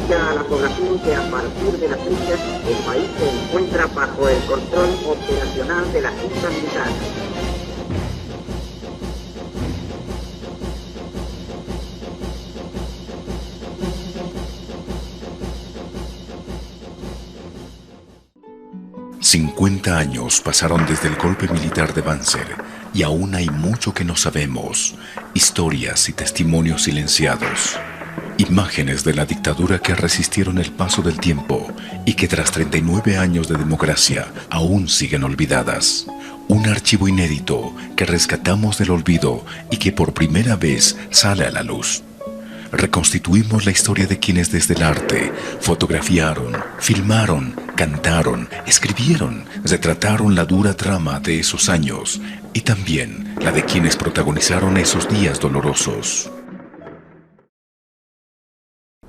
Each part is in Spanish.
comunica a la población que a partir de la fecha el país se encuentra bajo el control operacional de la Junta Militar. «50 años pasaron desde el golpe militar de Banzer y aún hay mucho que no sabemos, historias y testimonios silenciados. Imágenes de la dictadura que resistieron el paso del tiempo y que tras 39 años de democracia aún siguen olvidadas. Un archivo inédito que rescatamos del olvido y que por primera vez sale a la luz. Reconstituimos la historia de quienes desde el arte fotografiaron, filmaron, cantaron, escribieron, retrataron la dura trama de esos años y también la de quienes protagonizaron esos días dolorosos».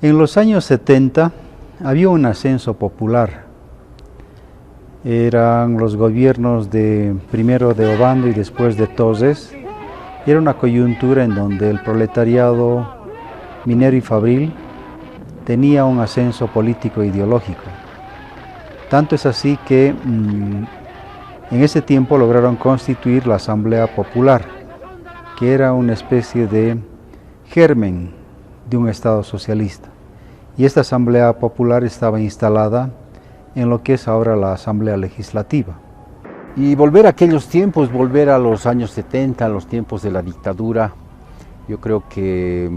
En los años 70 había un ascenso popular. Eran los gobiernos primero de Obando y después de Toses. Era una coyuntura en donde el proletariado minero y fabril tenía un ascenso político e ideológico. Tanto es así que en ese tiempo lograron constituir la Asamblea Popular, que era una especie de germen de un Estado socialista. Y esta Asamblea Popular estaba instalada en lo que es ahora la Asamblea Legislativa. Y volver a aquellos tiempos, volver a los años 70, a los tiempos de la dictadura, yo creo que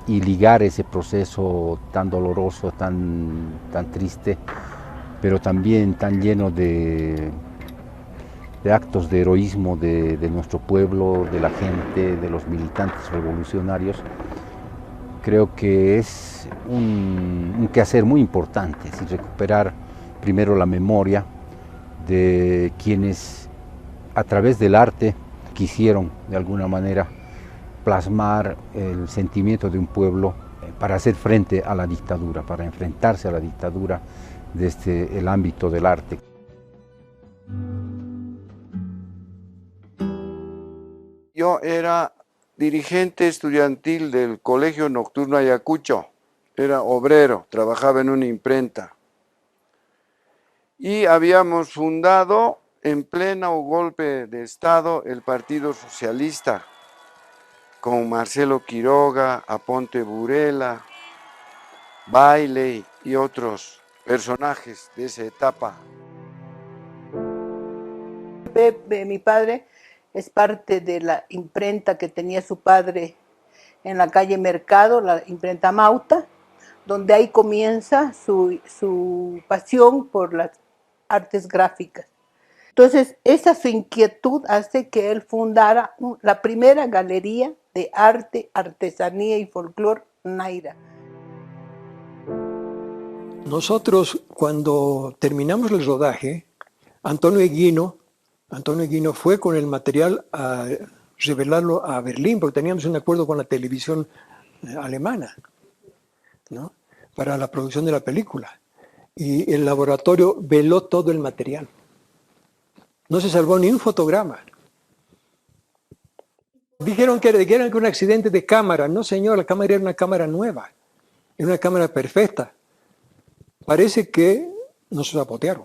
y ligar ese proceso tan doloroso, tan triste, pero también tan lleno de actos de heroísmo de nuestro pueblo, de la gente, de los militantes revolucionarios, creo que es un quehacer muy importante, es decir, recuperar primero la memoria de quienes a través del arte quisieron de alguna manera plasmar el sentimiento de un pueblo para hacer frente a la dictadura, para enfrentarse a la dictadura desde el ámbito del arte. Yo era dirigente estudiantil del Colegio Nocturno Ayacucho, era obrero, trabajaba en una imprenta. Y habíamos fundado en pleno golpe de Estado el Partido Socialista, con Marcelo Quiroga, Aponte Burela, Bailey y otros personajes de esa etapa. Mi padre es parte de la imprenta que tenía su padre en la calle Mercado, la imprenta Mauta, donde ahí comienza su pasión por las artes gráficas. Entonces, esa su inquietud hace que él fundara la primera galería de arte, artesanía y folclore Naira. Nosotros, cuando terminamos el rodaje, Antonio Eguino fue con el material a revelarlo a Berlín, porque teníamos un acuerdo con la televisión alemana, ¿no?, para la producción de la película. Y el laboratorio veló todo el material. No se salvó ni un fotograma. Dijeron que era un accidente de cámara. No, señor, la cámara era una cámara nueva. Era una cámara perfecta. Parece que nos sabotearon.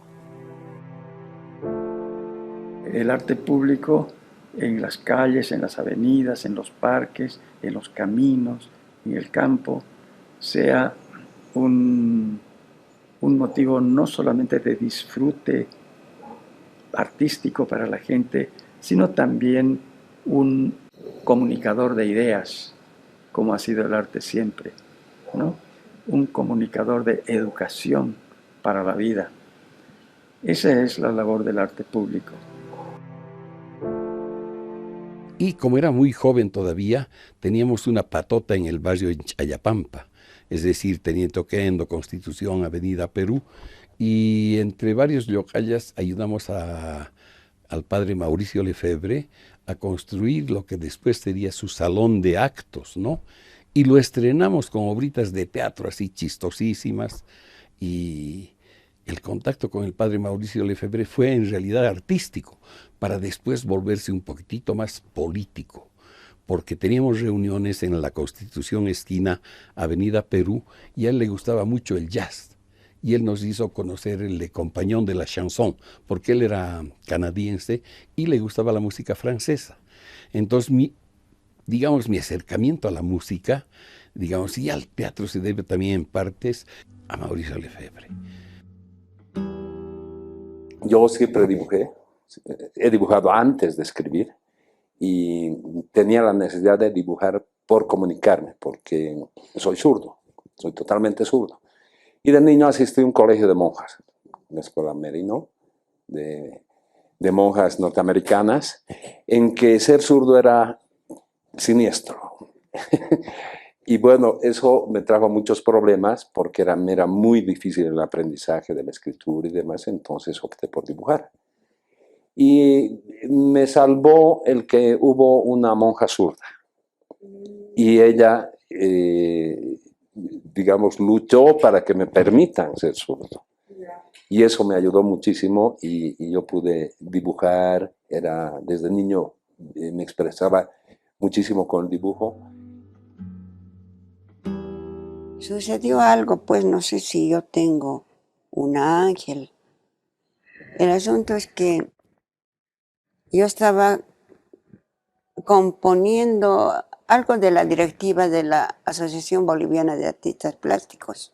El arte público en las calles, en las avenidas, en los parques, en los caminos, en el campo, sea un motivo no solamente de disfrute artístico para la gente, sino también un comunicador de ideas, como ha sido el arte siempre, ¿no? Un comunicador de educación para la vida. Esa es la labor del arte público. Y como era muy joven todavía, teníamos una patota en el barrio de Chayapampa, es decir, Teniente Oquendo, Constitución, Avenida Perú, y entre varios locallas ayudamos al padre Mauricio Lefebvre a construir lo que después sería su salón de actos, ¿no? Y lo estrenamos con obritas de teatro así chistosísimas, y el contacto con el padre Mauricio Lefebvre fue en realidad artístico, para después volverse un poquitito más político, porque teníamos reuniones en la Constitución esquina Avenida Perú, y a él le gustaba mucho el jazz. Y él nos hizo conocer el Le Compagnon de la Chanson, porque él era canadiense y le gustaba la música francesa. Entonces, mi acercamiento a la música, y al teatro se debe también en partes a Mauricio Lefebvre. Yo siempre dibujé, he dibujado antes de escribir y tenía la necesidad de dibujar por comunicarme, porque soy zurdo, soy totalmente zurdo. Y de niño asistí a un colegio de monjas, una escuela Merino, de monjas norteamericanas, en que ser zurdo era siniestro. Y bueno, eso me trajo muchos problemas porque me era muy difícil el aprendizaje de la escritura y demás, entonces opté por dibujar. Y me salvó el que hubo una monja zurda. Y ella, luchó para que me permitan ser zurdo. Y eso me ayudó muchísimo y yo pude dibujar. Desde niño me expresaba muchísimo con el dibujo. Sucedió algo, pues no sé si yo tengo un ángel. El asunto es que yo estaba componiendo algo de la directiva de la Asociación Boliviana de Artistas Plásticos,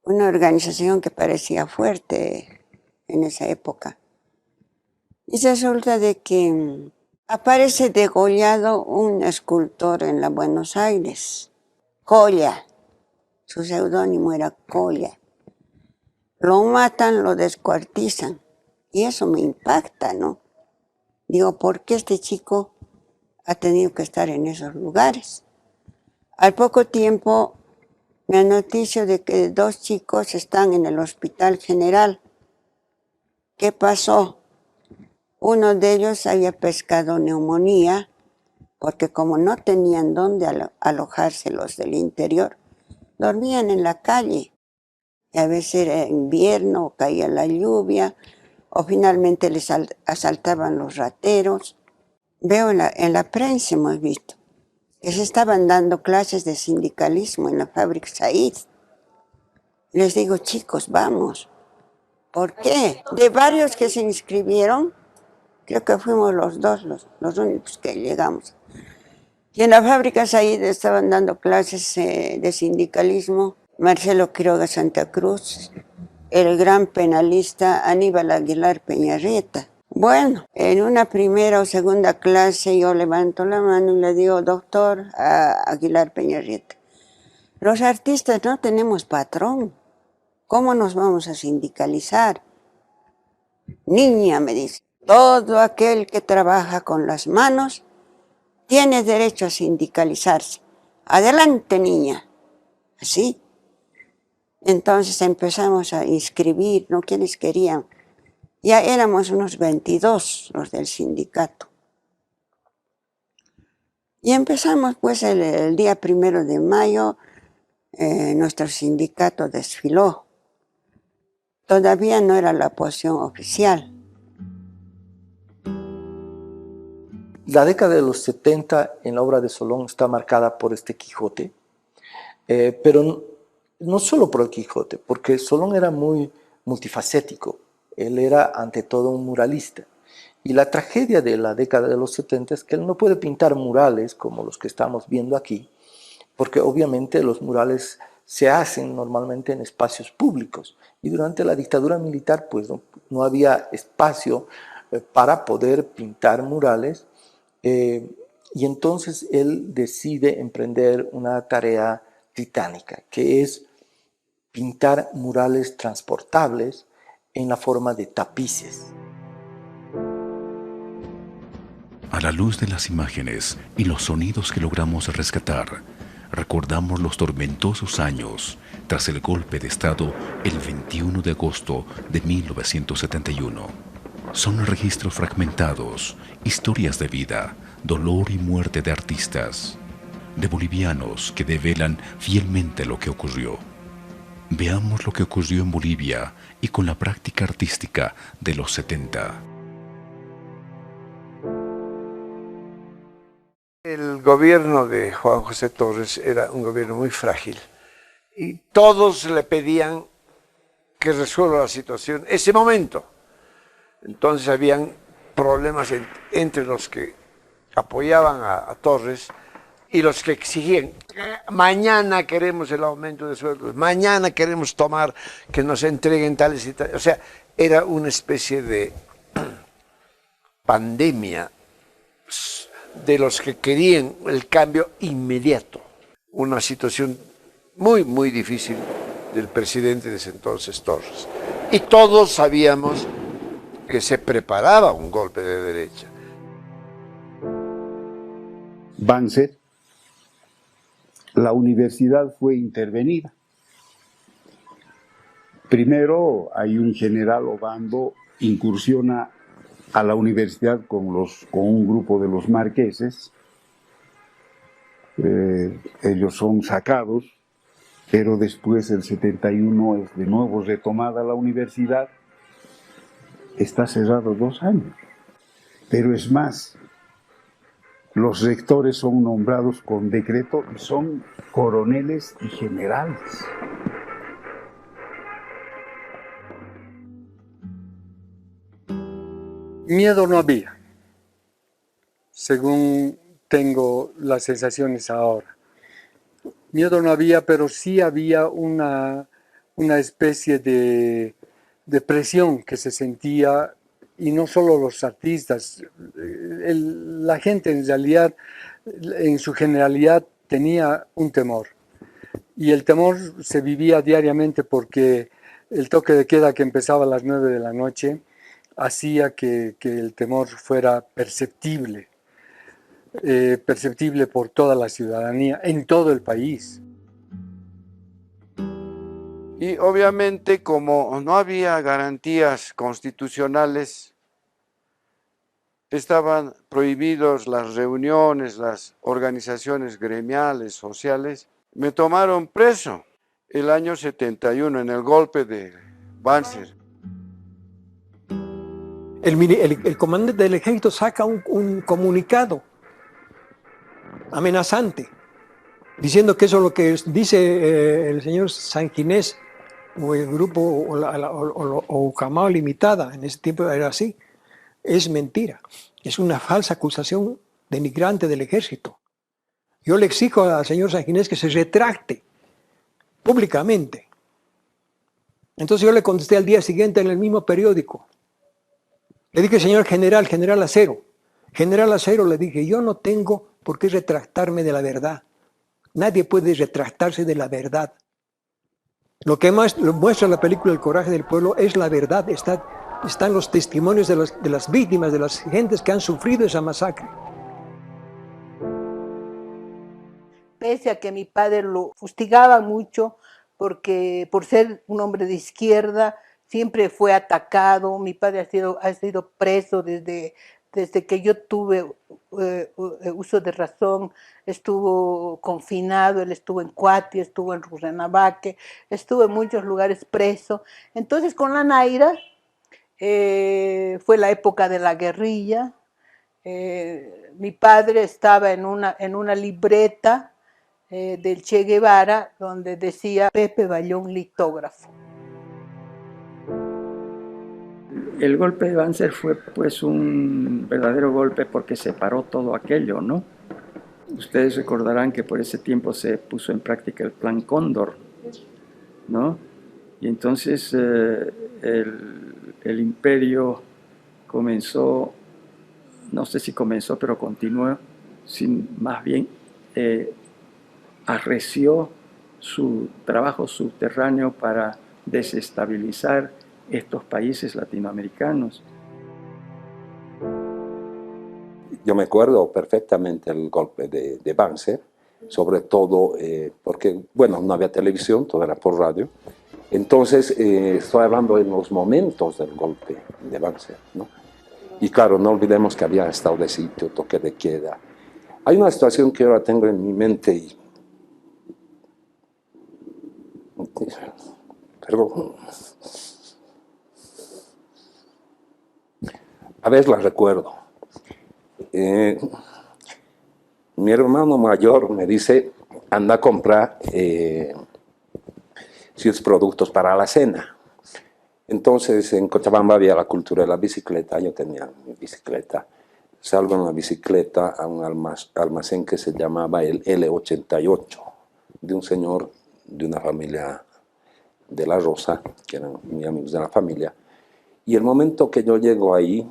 una organización que parecía fuerte en esa época. Y resulta de que aparece degollado un escultor en la Buenos Aires, Colla. Su seudónimo era Colla. Lo matan, lo descuartizan. Y eso me impacta, ¿no? Digo, ¿por qué este chico ha tenido que estar en esos lugares? Al poco tiempo me anoticio de que 2 chicos están en el Hospital General. ¿Qué pasó? Uno de ellos había pescado neumonía, porque como no tenían dónde alojarse los del interior, dormían en la calle. Y a veces era invierno, o caía la lluvia, o finalmente les asaltaban los rateros. Veo en la prensa, hemos visto, que se estaban dando clases de sindicalismo en la fábrica Said. Les digo, chicos, vamos. ¿Por qué? De varios que se inscribieron, creo que fuimos los únicos que llegamos. Y en la fábrica Said estaban dando clases de sindicalismo Marcelo Quiroga Santa Cruz, el gran penalista Aníbal Aguilar Peñarrieta. Bueno, en una primera o segunda clase yo levanto la mano y le digo, doctor Aguilar Peñarrieta, los artistas no tenemos patrón, ¿cómo nos vamos a sindicalizar? Niña, me dice, todo aquel que trabaja con las manos tiene derecho a sindicalizarse. Adelante, niña. Así. Entonces empezamos a inscribir, ¿no? ¿Quiénes querían? Ya éramos unos 22 los del sindicato. Y empezamos pues el día 1 de mayo, nuestro sindicato desfiló. Todavía no era la posición oficial. La década de los 70 en la obra de Solón está marcada por este Quijote, pero no solo por el Quijote, porque Solón era muy multifacético. Él era ante todo un muralista. Y la tragedia de la década de los 70 es que él no puede pintar murales como los que estamos viendo aquí, porque obviamente los murales se hacen normalmente en espacios públicos. Y durante la dictadura militar pues no había espacio para poder pintar murales. Y entonces él decide emprender una tarea titánica, que es pintar murales transportables en la forma de tapices. A la luz de las imágenes y los sonidos que logramos rescatar, recordamos los tormentosos años tras el golpe de Estado el 21 de agosto de 1971. Son registros fragmentados, historias de vida, dolor y muerte de artistas, de bolivianos que develan fielmente lo que ocurrió. Veamos lo que ocurrió en Bolivia y con la práctica artística de los 70. El gobierno de Juan José Torres era un gobierno muy frágil y todos le pedían que resuelva la situación ese momento. Entonces habían problemas entre los que apoyaban a Torres y los que exigían, mañana queremos el aumento de sueldos, mañana queremos tomar, que nos entreguen tales y tales. O sea, era una especie de pandemia de los que querían el cambio inmediato. Una situación muy, muy difícil del presidente de ese entonces, Torres. Y todos sabíamos que se preparaba un golpe de derecha. Banzer, la universidad fue intervenida. Primero hay un general Obando, incursiona a la universidad con un grupo de los marqueses. Ellos son sacados, pero después el 71 es de nuevo retomada la universidad. Está cerrado 2 años. Pero es más, los rectores son nombrados con decreto y son coroneles y generales. Miedo no había, según tengo las sensaciones ahora. Miedo no había, pero sí había una especie de presión que se sentía, y no solo los artistas, la gente en realidad, en su generalidad, tenía un temor. Y el temor se vivía diariamente porque el toque de queda que empezaba a las 9 de la noche hacía que el temor fuera perceptible, perceptible por toda la ciudadanía, en todo el país. Y obviamente, como no había garantías constitucionales, estaban prohibidos las reuniones, las organizaciones gremiales, sociales. Me tomaron preso el año 71 en el golpe de Banzer. El comandante del ejército saca un comunicado amenazante, diciendo que eso es lo que dice el señor Sanginés o el grupo o Ucamao Limitada, en ese tiempo era así, es mentira, es una falsa acusación denigrante del ejército. Yo le exijo al señor Sanginés que se retracte públicamente. Entonces yo le contesté al día siguiente en el mismo periódico. Le dije, señor general, general Acero, le dije, yo no tengo por qué retractarme de la verdad. Nadie puede retractarse de la verdad. Lo que más muestra la película El coraje del pueblo es la verdad. Están los testimonios de las víctimas, de las gentes que han sufrido esa masacre. Pese a que mi padre lo fustigaba mucho porque por ser un hombre de izquierda siempre fue atacado. Mi padre ha sido preso desde que yo tuve uso de razón. Estuvo confinado, él estuvo en Cuati, estuvo en Rurrenabaque, estuvo en muchos lugares preso. Entonces con la Naira fue la época de la guerrilla. Mi padre estaba en una libreta del Che Guevara donde decía Pepe Bayón litógrafo. El golpe de Banzer fue pues un verdadero golpe porque separó todo aquello, ¿no? Ustedes recordarán que por ese tiempo se puso en práctica el Plan Cóndor, ¿no? Y entonces el imperio comenzó, no sé si comenzó, pero continuó, más bien arreció su trabajo subterráneo para desestabilizar estos países latinoamericanos. Yo me acuerdo perfectamente el golpe de Banzer, sobre todo porque, bueno, no había televisión, todo era por radio. Entonces, estoy hablando en los momentos del golpe de Banzer, ¿no? Y claro, no olvidemos que había estado de sitio, toque de queda. Hay una situación que ahora tengo en mi mente y... Perdón. A veces la recuerdo. mi hermano mayor me dice, anda a comprar ciertos productos para la cena. Entonces en Cochabamba había la cultura de la bicicleta, yo tenía mi bicicleta. Salgo en la bicicleta a un almacén que se llamaba el L88, de un señor de una familia de La Rosa, que eran mis amigos de la familia. Y el momento que yo llego ahí,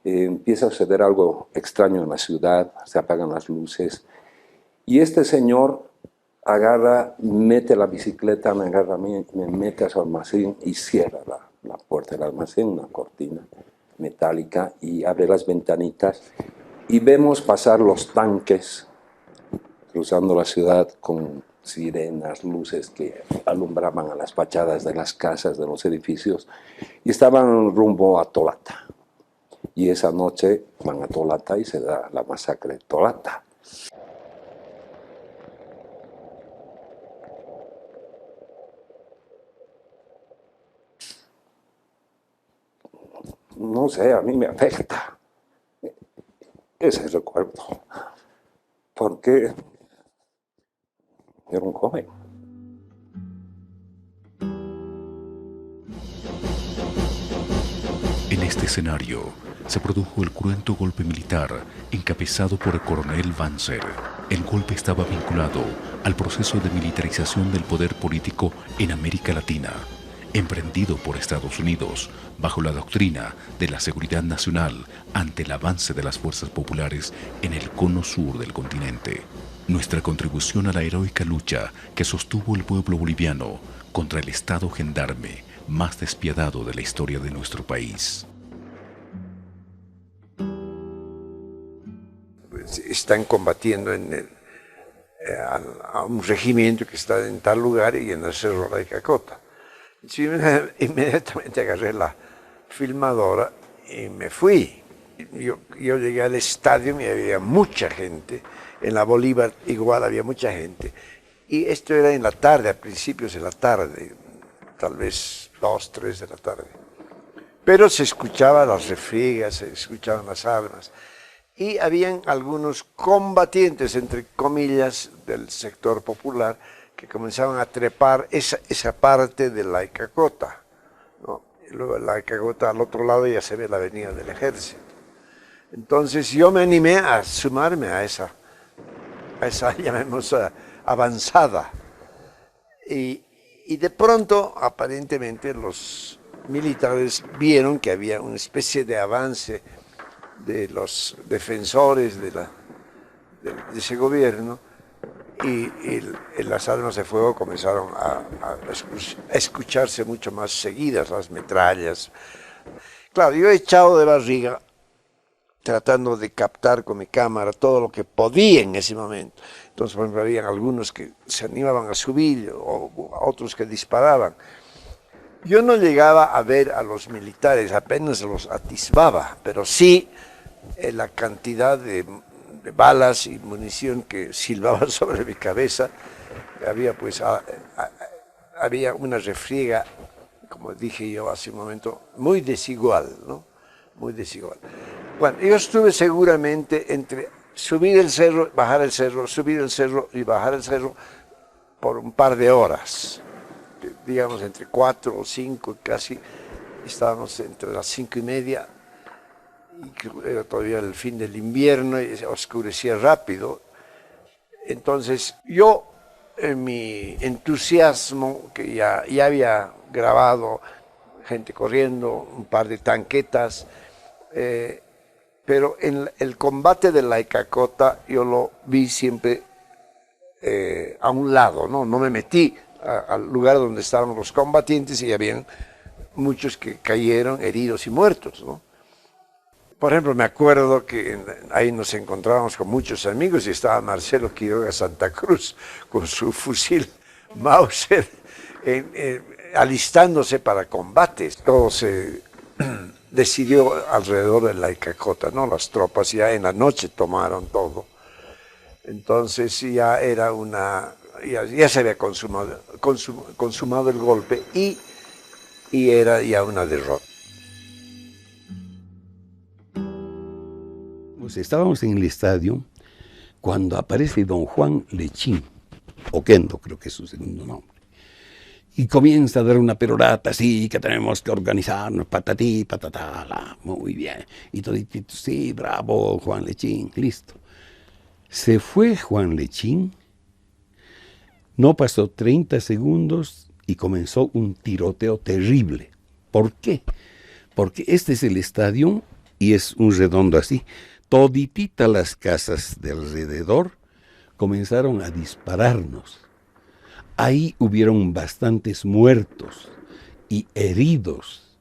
empieza a suceder algo extraño en la ciudad, se apagan las luces, y este señor agarra, mete la bicicleta, me agarra a mí, me mete a su almacén y cierra la puerta del almacén, una cortina metálica, y abre las ventanitas, y vemos pasar los tanques cruzando la ciudad con sirenas, luces que alumbraban a las fachadas de las casas, de los edificios, y estaban rumbo a Tolata. Y esa noche van a Tolata y se da la masacre de Tolata. No sé, a mí me afecta ese recuerdo, porque era un joven. En este escenario se produjo el cruento golpe militar encabezado por el coronel Banzer. El golpe estaba vinculado al proceso de militarización del poder político en América Latina, emprendido por Estados Unidos bajo la doctrina de la seguridad nacional ante el avance de las fuerzas populares en el cono sur del continente. Nuestra contribución a la heroica lucha que sostuvo el pueblo boliviano contra el Estado gendarme más despiadado de la historia de nuestro país. Pues están combatiendo a un regimiento que está en tal lugar y en el Cerro de Cacota. Sí, inmediatamente agarré la filmadora y me fui. Yo llegué al estadio y había mucha gente. En la Bolívar igual había mucha gente. Y esto era en la tarde, a principios de la tarde, tal vez 2, 3 de la tarde. Pero se escuchaban las refriegas, se escuchaban las armas. Y habían algunos combatientes, entre comillas, del sector popular, que comenzaban a trepar esa parte de la Icacota, ¿no? Y luego la Icacota al otro lado ya se ve la avenida del Ejército. Entonces yo me animé a sumarme a esa llamemos, avanzada. Y de pronto, aparentemente, los militares vieron que había una especie de avance de los defensores de ese gobierno, y las armas de fuego comenzaron a escucharse mucho más seguidas, las metrallas. Claro, yo he echado de barriga tratando de captar con mi cámara todo lo que podía en ese momento. Entonces, por ejemplo, había algunos que se animaban a subir o otros que disparaban. Yo no llegaba a ver a los militares, apenas los atisbaba, pero sí la cantidad de balas y munición que silbaban sobre mi cabeza. Había pues había una refriega, como dije yo hace un momento, muy desigual, ¿no? Muy desigual. Bueno, yo estuve seguramente entre subir el cerro, bajar el cerro, subir el cerro y bajar el cerro por un par de horas, digamos entre 4 o 5, casi estábamos entre las 5:30, y era todavía el fin del invierno y se oscurecía rápido. Entonces yo, en mi entusiasmo, que ya había grabado gente corriendo, un par de tanquetas, pero en el combate de la Icacota yo lo vi siempre a un lado, no me metí al lugar donde estaban los combatientes, y habían muchos que cayeron heridos y muertos, ¿no? Por ejemplo, me acuerdo que ahí nos encontrábamos con muchos amigos y estaba Marcelo Quiroga Santa Cruz con su fusil Mauser alistándose para combates. Todo se decidió alrededor de la Icacota, ¿no? Las tropas ya en la noche tomaron todo. Entonces ya era ya se había consumado el golpe y era ya una derrota. Pues estábamos en el estadio cuando aparece don Juan Lechín, Oquendo creo que es su segundo nombre, y comienza a dar una perorata, sí, que tenemos que organizarnos, patatí, patatala, muy bien, y todo, sí, bravo, Juan Lechín, listo. Se fue Juan Lechín, no pasó 30 segundos y comenzó un tiroteo terrible. ¿Por qué? Porque este es el estadio y es un redondo así. Toditita las casas de alrededor comenzaron a dispararnos. Ahí hubieron bastantes muertos y heridos.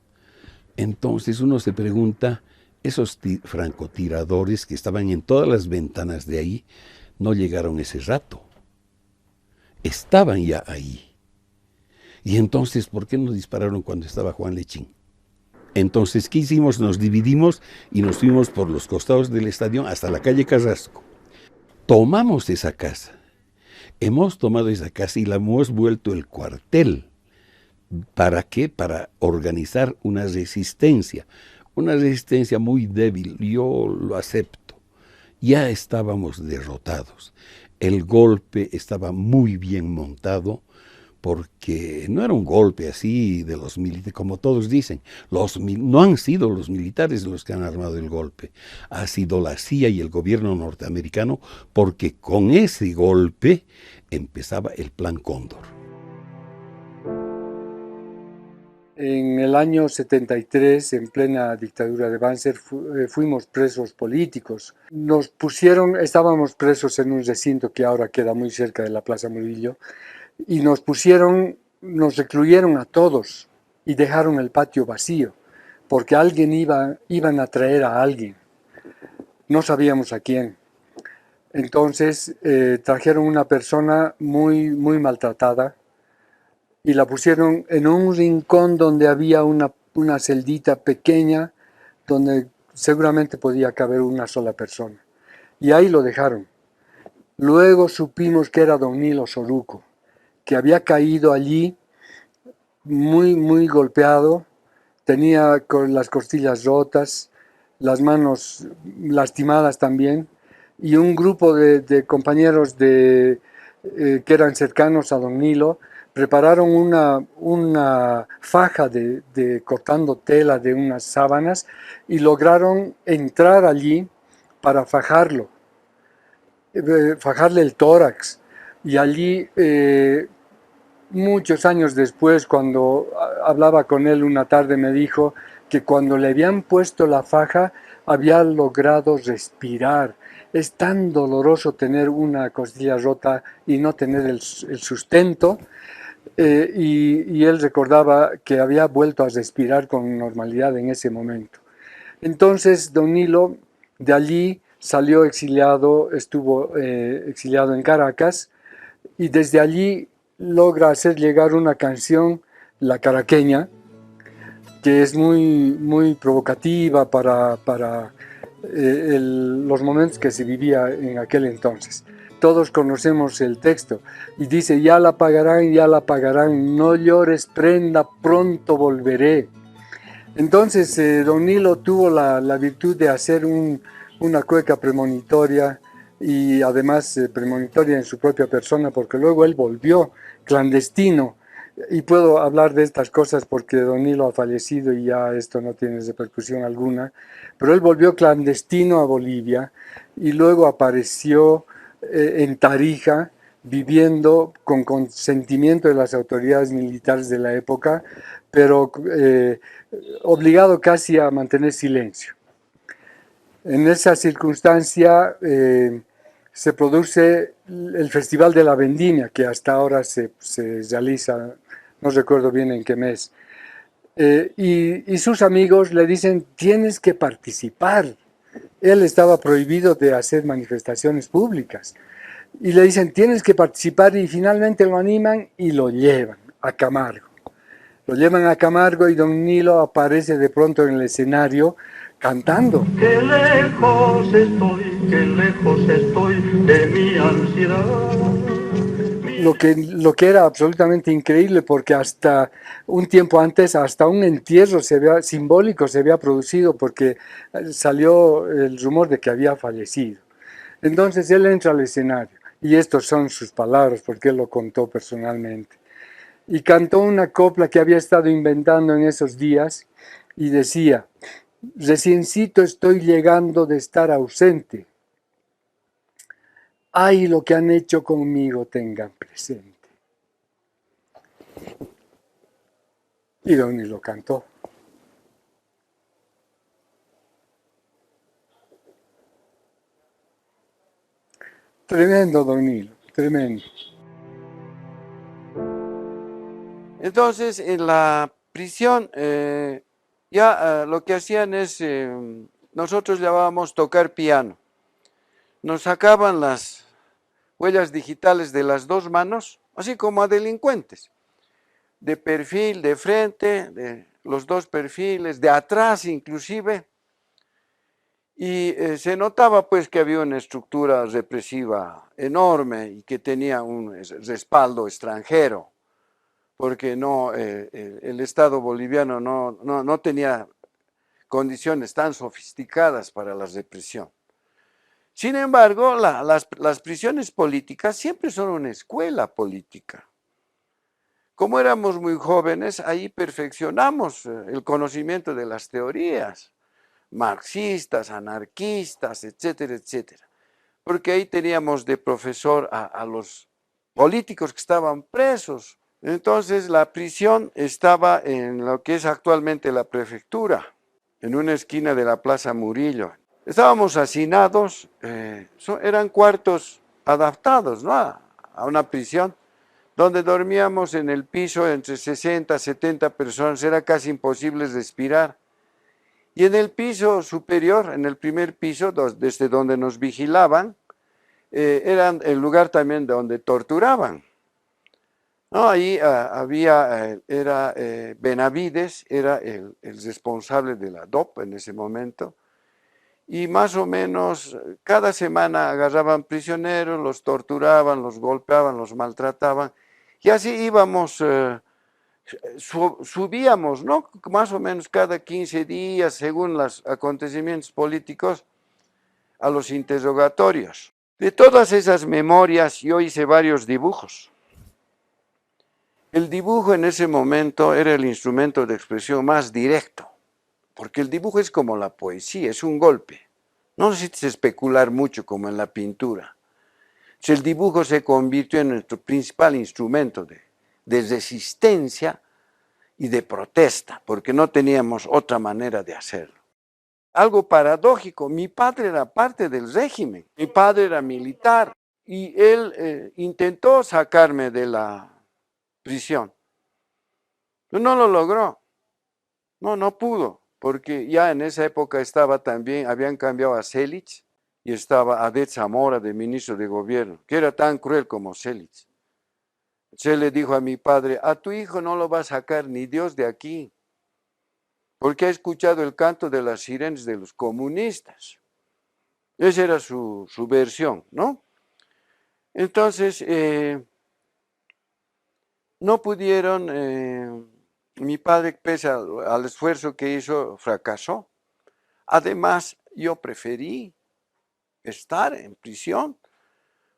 Entonces uno se pregunta, esos francotiradores que estaban en todas las ventanas de ahí, no llegaron ese rato. Estaban ya ahí. Y entonces, ¿por qué no dispararon cuando estaba Juan Lechín? Entonces, ¿qué hicimos? Nos dividimos y nos fuimos por los costados del estadio hasta la calle Carrasco. Tomamos esa casa. Hemos tomado esa casa y la hemos vuelto el cuartel. ¿Para qué? Para organizar una resistencia muy débil, yo lo acepto. Ya estábamos derrotados. El golpe estaba muy bien montado, porque no era un golpe así de los militares, como todos dicen. No han sido los militares los que han armado el golpe, ha sido la CIA y el gobierno norteamericano, porque con ese golpe empezaba el Plan Cóndor. En el año 73, en plena dictadura de Banzer, fuimos presos políticos. Estábamos presos en un recinto que ahora queda muy cerca de la Plaza Murillo, y nos recluyeron a todos y dejaron el patio vacío, porque iban a traer a alguien. No sabíamos a quién. Entonces trajeron una persona muy, muy maltratada y la pusieron en un rincón donde había una celdita pequeña donde seguramente podía caber una sola persona. Y ahí lo dejaron. Luego supimos que era don Nilo Soruco, que había caído allí muy, muy golpeado, tenía con las costillas rotas, las manos lastimadas también, y un grupo de compañeros que eran cercanos a don Nilo prepararon una faja de cortando tela de unas sábanas y lograron entrar allí para fajarle el tórax. Y allí, muchos años después, cuando hablaba con él una tarde, me dijo que cuando le habían puesto la faja había logrado respirar. Es tan doloroso tener una costilla rota y no tener el sustento. Y él recordaba que había vuelto a respirar con normalidad en ese momento. Entonces, don Nilo de allí salió exiliado, estuvo exiliado en Caracas, y desde allí logra hacer llegar una canción, La Caraqueña, que es muy, muy provocativa para los momentos que se vivía en aquel entonces. Todos conocemos el texto y dice: ya la pagarán, no llores prenda, pronto volveré. Entonces don Nilo tuvo la virtud de hacer una cueca premonitoria, y además premonitoria en su propia persona, porque luego él volvió clandestino, y puedo hablar de estas cosas porque don Nilo ha fallecido y ya esto no tiene repercusión alguna, pero él volvió clandestino a Bolivia y luego apareció en Tarija, viviendo con consentimiento de las autoridades militares de la época, pero obligado casi a mantener silencio. En esa circunstancia se produce el Festival de la Vendimia, que hasta ahora se realiza, no recuerdo bien en qué mes, y sus amigos le dicen: tienes que participar. Él estaba prohibido de hacer manifestaciones públicas, y le dicen: tienes que participar, y finalmente lo animan y lo llevan a Camargo. Lo llevan a Camargo y don Nilo aparece de pronto en el escenario cantando. Qué lejos estoy de mi ansiedad. Lo que era absolutamente increíble, porque hasta un tiempo antes, hasta un entierro simbólico se había producido, porque salió el rumor de que había fallecido. Entonces él entra al escenario, y estos son sus palabras, porque él lo contó personalmente. Y cantó una copla que había estado inventando en esos días, y decía: reciencito estoy llegando de estar ausente. Ay, lo que han hecho conmigo tengan presente. Y Don Nilo lo cantó. Tremendo, Don Nilo, tremendo. Entonces, en la prisión, lo que hacían es, nosotros llamábamos tocar piano. Nos sacaban las huellas digitales de las dos manos, así como a delincuentes, de perfil, de frente, de los dos perfiles, de atrás inclusive, y se notaba pues que había una estructura represiva enorme y que tenía un respaldo extranjero, porque el Estado boliviano no tenía condiciones tan sofisticadas para la represión. Sin embargo, las prisiones políticas siempre son una escuela política. Como éramos muy jóvenes, ahí perfeccionamos el conocimiento de las teorías marxistas, anarquistas, etcétera, etcétera. Porque ahí teníamos de profesor a los políticos que estaban presos. Entonces la prisión estaba en lo que es actualmente la prefectura, en una esquina de la Plaza Murillo. Estábamos hacinados, eran cuartos adaptados, ¿no?, a una prisión, donde dormíamos en el piso entre 60 y 70 personas, era casi imposible respirar. Y en el piso superior, en el primer piso, desde donde nos vigilaban, era el lugar también donde torturaban. No, ahí era Benavides, era el responsable de la DOP en ese momento, y más o menos cada semana agarraban prisioneros, los torturaban, los golpeaban, los maltrataban, y así íbamos, subíamos, ¿no?, más o menos cada 15 días, según los acontecimientos políticos, a los interrogatorios. De todas esas memorias yo hice varios dibujos. El dibujo en ese momento era el instrumento de expresión más directo, porque el dibujo es como la poesía, es un golpe. No necesitas especular mucho como en la pintura. El dibujo se convirtió en nuestro principal instrumento de resistencia y de protesta, porque no teníamos otra manera de hacerlo. Algo paradójico, mi padre era parte del régimen, mi padre era militar, y él intentó sacarme de la prisión. No lo logró, no pudo, porque ya en esa época habían cambiado a Selic y estaba Adet Zamora de ministro de gobierno, que era tan cruel como Selic. Se le dijo a mi padre: a tu hijo no lo va a sacar ni Dios de aquí, porque ha escuchado el canto de las sirenas de los comunistas. Esa era su versión, ¿no? Entonces, no pudieron, mi padre, pese al esfuerzo que hizo, fracasó. Además, yo preferí estar en prisión,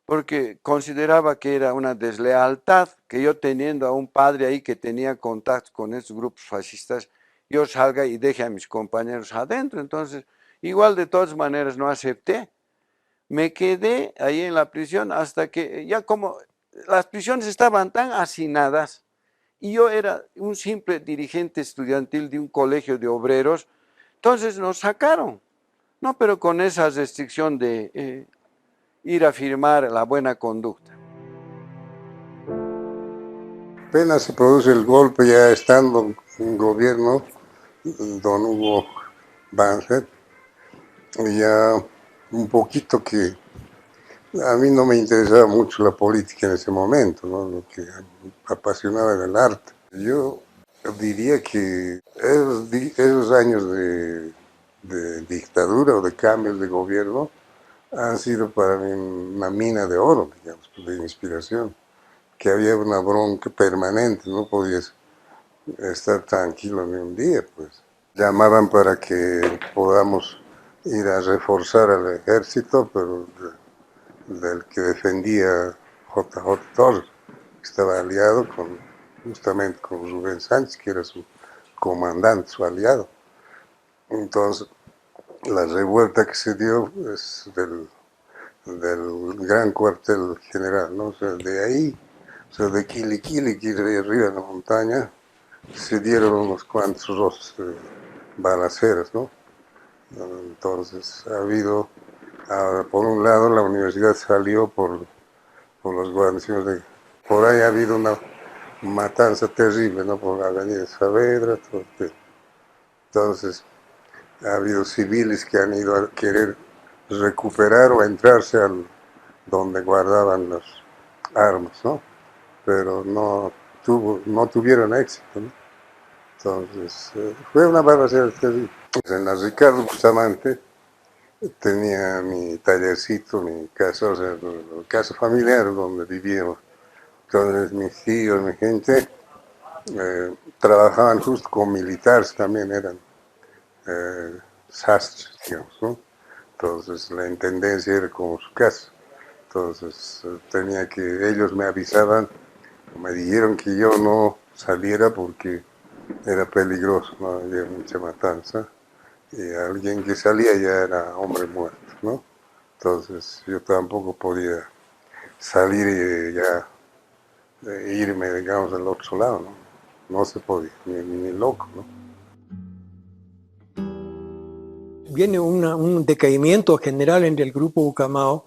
porque consideraba que era una deslealtad, que yo teniendo a un padre ahí que tenía contacto con estos grupos fascistas, yo salga y deje a mis compañeros adentro. Entonces, igual de todas maneras no acepté. Me quedé ahí en la prisión hasta que ya como las prisiones estaban tan hacinadas y yo era un simple dirigente estudiantil de un colegio de obreros, entonces nos sacaron, no, pero con esa restricción de ir a firmar la buena conducta. Apenas se produce el golpe, ya estando en gobierno, don Hugo Banzer, y ya un poquito que a mí no me interesaba mucho la política en ese momento, ¿no? Lo que me apasionaba era el arte. Yo diría que esos años de dictadura o de cambios de gobierno han sido para mí una mina de oro, digamos, de inspiración, que había una bronca permanente, no podías estar tranquilo ni un día, pues. Llamaban para que podamos ir a reforzar al ejército, pero del que defendía J.J. Torres, que estaba aliado justamente con Rubén Sánchez, que era su comandante, su aliado. Entonces, la revuelta que se dio es del gran cuartel general, ¿no? O sea, de ahí, o sea, de Quiliquili, que de arriba en la montaña, se dieron unos cuantos balaceras, ¿no? Entonces, ha habido, por un lado, la universidad salió por las guarniciones por ahí ha habido una matanza terrible, ¿no? Por la avenida Saavedra, todo. Entonces, ha habido civiles que han ido a querer recuperar o entrarse donde guardaban las armas, ¿no? Pero no tuvieron éxito, ¿no? Entonces, fue una balacera terrible. En la Ricardo Bustamante tenía mi tallercito, mi casa, o sea, el casa familiar donde vivíamos. Entonces, mis tíos, mi gente, trabajaban justo con militares, también eran sastres, digamos, ¿no? Entonces la intendencia era como su casa. Entonces ellos me avisaban, me dijeron que yo no saliera porque era peligroso, ¿no? Había mucha matanza y alguien que salía ya era hombre muerto, ¿no? Entonces yo tampoco podía salir y ya irme, digamos, al otro lado, ¿no? No se podía, ni loco, ¿no? Viene un decaimiento general en el grupo Ucamao.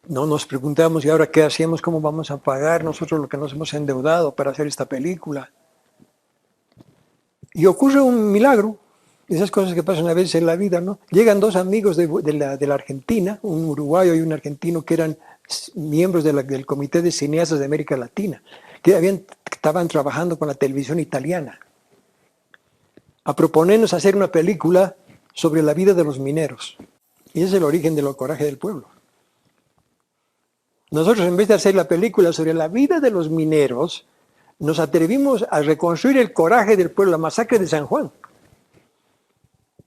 No nos preguntamos, ¿y ahora qué hacemos? ¿Cómo vamos a pagar nosotros lo que nos hemos endeudado para hacer esta película? Y ocurre un milagro, esas cosas que pasan a veces en la vida, ¿no? Llegan dos amigos de la Argentina, un uruguayo y un argentino, que eran miembros del Comité de Cineastas de América Latina, que estaban trabajando con la televisión italiana, a proponernos hacer una película sobre la vida de los mineros. Y ese es el origen del Coraje del Pueblo. Nosotros, en vez de hacer la película sobre la vida de los mineros, nos atrevimos a reconstruir el coraje del pueblo, la masacre de San Juan.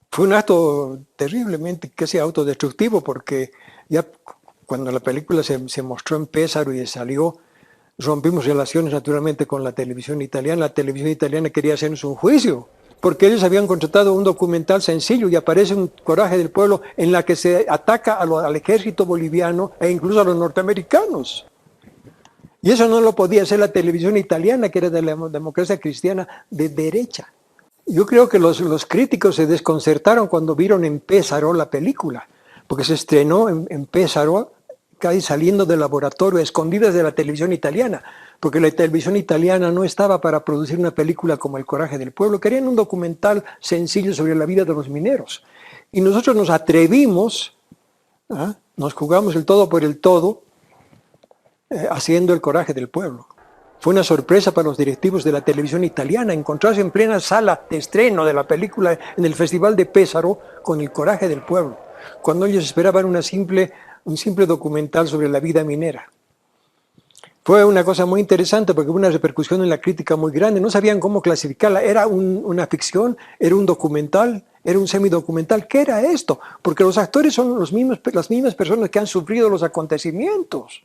Fue un acto terriblemente casi autodestructivo, porque ya cuando la película se mostró en Pésaro y salió, rompimos relaciones naturalmente con la televisión italiana. La televisión italiana quería hacernos un juicio, porque ellos habían contratado un documental sencillo y aparece un Coraje del Pueblo en la que se ataca al ejército boliviano e incluso a los norteamericanos. Y eso no lo podía hacer la televisión italiana, que era de la democracia cristiana de derecha. Yo creo que los críticos se desconcertaron cuando vieron en Pésaro la película, porque se estrenó en Pésaro, casi saliendo del laboratorio, escondidas de la televisión italiana, porque la televisión italiana no estaba para producir una película como El Coraje del Pueblo, querían un documental sencillo sobre la vida de los mineros. Y nosotros nos atrevimos, nos jugamos el todo por el todo, haciendo El Coraje del Pueblo. Fue una sorpresa para los directivos de la televisión italiana encontrarse en plena sala de estreno de la película en el Festival de Pésaro con El Coraje del Pueblo, cuando ellos esperaban un simple documental sobre la vida minera. Fue una cosa muy interesante porque hubo una repercusión en la crítica muy grande. No sabían cómo clasificarla. ¿Era una ficción? ¿Era un documental? ¿Era un semidocumental? ¿Qué era esto? Porque los actores son las mismas personas que han sufrido los acontecimientos.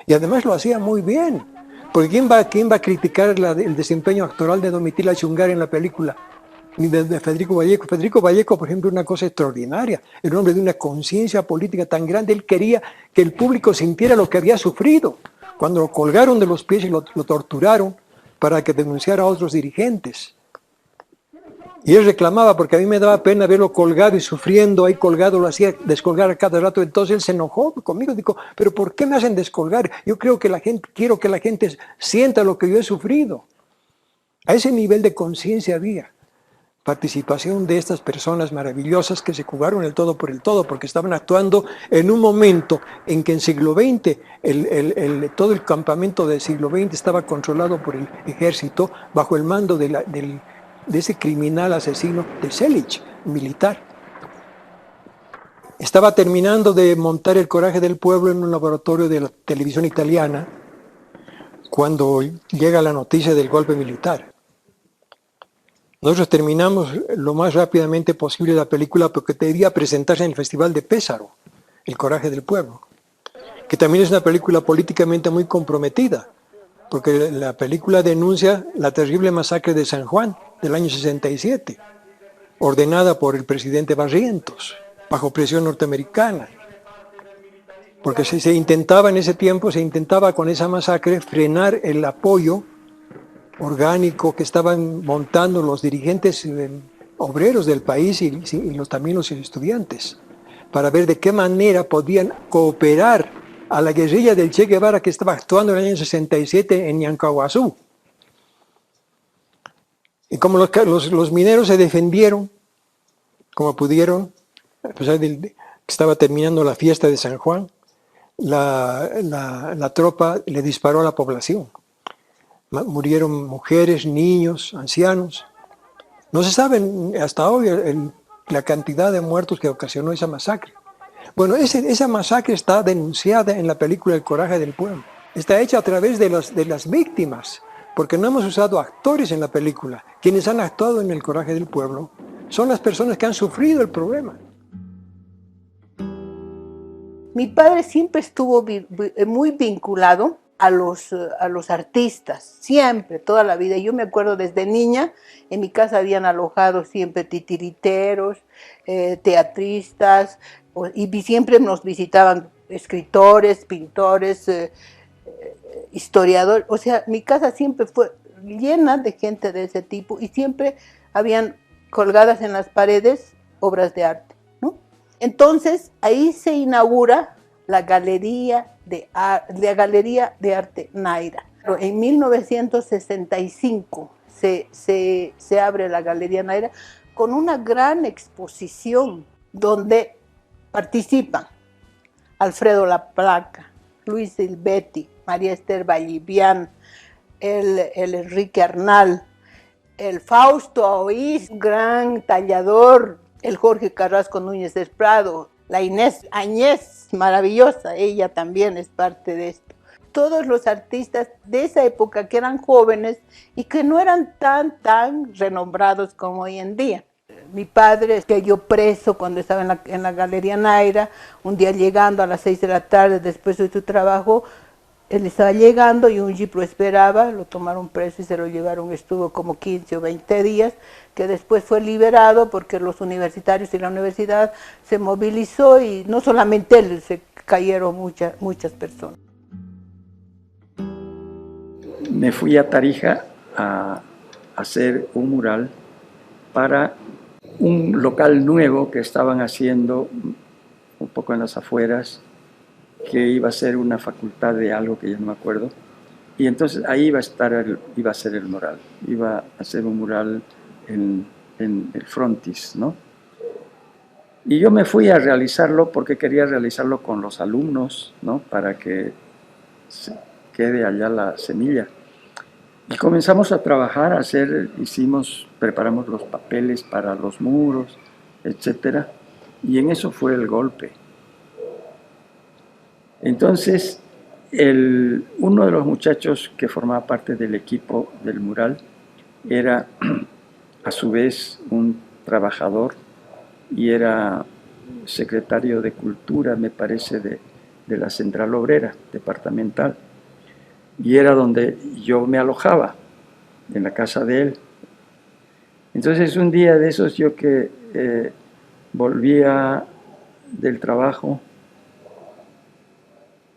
Y además lo hacían muy bien. Porque ¿quién va a criticar el desempeño actoral de Domitila Chungari en la película? Ni de Federico Vallejo. Federico Vallejo, por ejemplo, una cosa extraordinaria. Era un hombre de una conciencia política tan grande. Él quería que el público sintiera lo que había sufrido cuando lo colgaron de los pies y lo torturaron para que denunciara a otros dirigentes. Y él reclamaba, porque a mí me daba pena verlo colgado y sufriendo ahí colgado, lo hacía descolgar a cada rato. Entonces él se enojó conmigo, dijo, pero ¿por qué me hacen descolgar? Yo quiero que la gente sienta lo que yo he sufrido. A ese nivel de conciencia había participación de estas personas maravillosas que se jugaron el todo por el todo, porque estaban actuando en un momento en que en siglo XX, todo el campamento del siglo XX estaba controlado por el ejército bajo el mando de ese criminal asesino de Selig, militar. Estaba terminando de montar El Coraje del Pueblo en un laboratorio de la televisión italiana cuando llega la noticia del golpe militar. Nosotros terminamos lo más rápidamente posible la película porque debía presentarse en el Festival de Pésaro, El Coraje del Pueblo. que también es una película políticamente muy comprometida, porque la película denuncia la terrible masacre de San Juan del año 67, ordenada por el presidente Barrientos, bajo presión norteamericana. Porque se intentaba en ese tiempo, se intentaba con esa masacre frenar el apoyo orgánico que estaban montando los dirigentes obreros del país y también los estudiantes, para ver de qué manera podían cooperar a la guerrilla del Che Guevara que estaba actuando en el año 67 en Ñancahuazú. Y como los mineros se defendieron como pudieron, a pesar de que estaba terminando la fiesta de San Juan, la tropa le disparó a la población. Murieron mujeres, niños, ancianos. No se sabe hasta hoy la cantidad de muertos que ocasionó esa masacre. Bueno, esa masacre está denunciada en la película El coraje del pueblo. Está hecha a través de las víctimas, porque no hemos usado actores en la película. Quienes han actuado en El coraje del pueblo son las personas que han sufrido el problema. Mi padre siempre estuvo muy vinculado a los artistas, siempre, toda la vida. Yo me acuerdo desde niña, en mi casa habían alojado siempre titiriteros, teatristas, y siempre nos visitaban escritores, pintores, historiadores. O sea, mi casa siempre fue llena de gente de ese tipo y siempre habían colgadas en las paredes obras de arte, ¿no? Entonces, ahí se inaugura la Galería de Arte Naira. En 1965 se abre la Galería Naira con una gran exposición donde participan Alfredo Laplaca, Luis Silvetti, María Esther Vallivian, el Enrique Arnal, el Fausto Aoiz, gran tallador, el Jorge Carrasco Núñez del Prado, la Inés Añez, maravillosa, ella también es parte de esto. Todos los artistas de esa época que eran jóvenes y que no eran tan renombrados como hoy en día. Mi padre cayó preso cuando estaba en la Galería Naira, un día llegando a las 6 de la tarde después de su trabajo, él estaba llegando y un jeep lo esperaba, lo tomaron preso y se lo llevaron, estuvo como 15 o 20 días, que después fue liberado porque los universitarios y la universidad se movilizó y no solamente él, se cayeron muchas personas. Me fui a Tarija a hacer un mural para un local nuevo que estaban haciendo un poco en las afueras, que iba a ser una facultad de algo que ya no me acuerdo, y entonces ahí iba a ser el mural, iba a hacer un mural en el frontis, ¿no? Y yo me fui a realizarlo porque quería realizarlo con los alumnos, ¿no? Para que quede allá la semilla. Y comenzamos a trabajar, preparamos los papeles para los muros, etcétera, y en eso fue el golpe. Entonces, uno de los muchachos que formaba parte del equipo del mural era a su vez un trabajador y era secretario de Cultura, me parece, de la Central Obrera Departamental. Y era donde yo me alojaba, en la casa de él. Entonces, un día de esos, yo que volvía del trabajo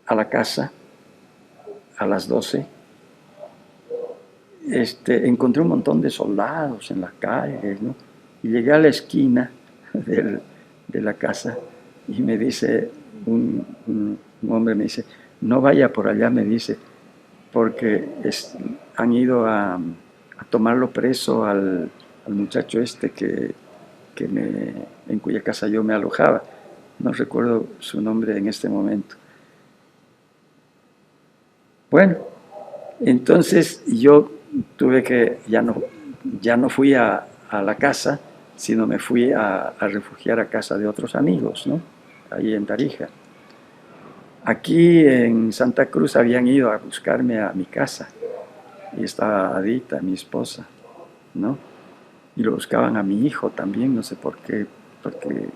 a la casa a las 12, encontré un montón de soldados en las calles, ¿no? Y llegué a la esquina de la casa y me dice un hombre, me dice, no vaya por allá, me dice, porque han ido a tomarlo preso al muchacho en cuya casa yo me alojaba. No recuerdo su nombre en este momento. Bueno, entonces yo tuve que, ya no fui a la casa, sino me fui a refugiar a casa de otros amigos, ¿no? Ahí en Tarija. Aquí en Santa Cruz habían ido a buscarme a mi casa y estaba Adita, mi esposa, ¿no? Y lo buscaban a mi hijo también, no sé por qué, porque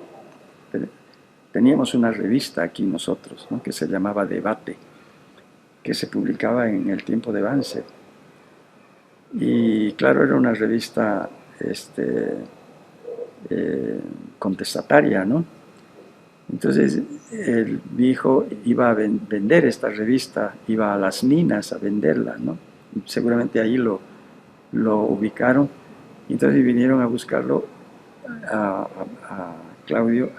teníamos una revista aquí nosotros, ¿no? Que se llamaba Debate, que se publicaba en el Tiempo de Banzer. Y claro, era una revista contestataria, ¿no? Entonces mi hijo iba a vender esta revista, iba a las minas a venderla, ¿no? Seguramente ahí lo ubicaron, y entonces vinieron a buscarlo a Claudio,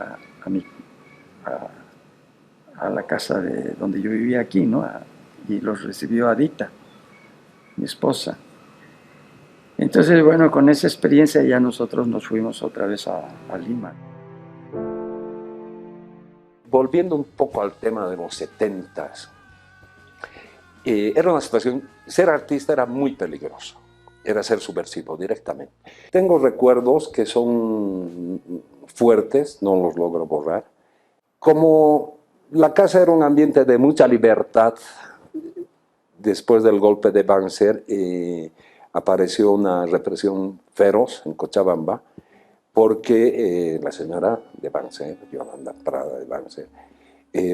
a la casa de donde yo vivía aquí, ¿no? Y los recibió Adita, mi esposa. Entonces, bueno, con esa experiencia ya nosotros nos fuimos otra vez a Lima. Volviendo un poco al tema de los 70s, era una situación, ser artista era muy peligroso, era ser subversivo directamente. Tengo recuerdos que son fuertes, no los logro borrar. Como la casa era un ambiente de mucha libertad, después del golpe de Banzer, apareció una represión feroz en Cochabamba, porque la señora de Banzer, Yolanda Prada de Banzer,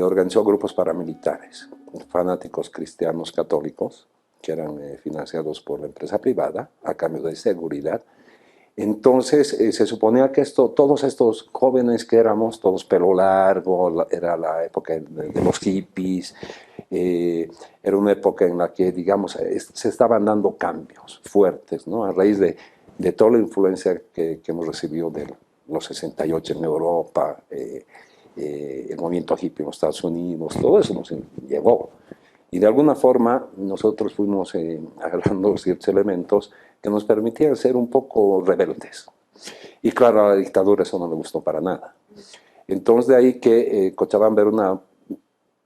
organizó grupos paramilitares, fanáticos cristianos católicos, que eran financiados por la empresa privada, a cambio de seguridad. Entonces se suponía que todos estos jóvenes que éramos, todos pelo largo, era la época de los hippies, era una época en la que, digamos, se estaban dando cambios fuertes, ¿no? A raíz de toda la influencia que hemos recibido de los 68 en Europa, el movimiento hippie en los Estados Unidos, todo eso nos llevó. Y de alguna forma nosotros fuimos agarrando ciertos elementos que nos permitían ser un poco rebeldes. Y claro, a la dictadura eso no le gustó para nada. Entonces de ahí que Cochabamba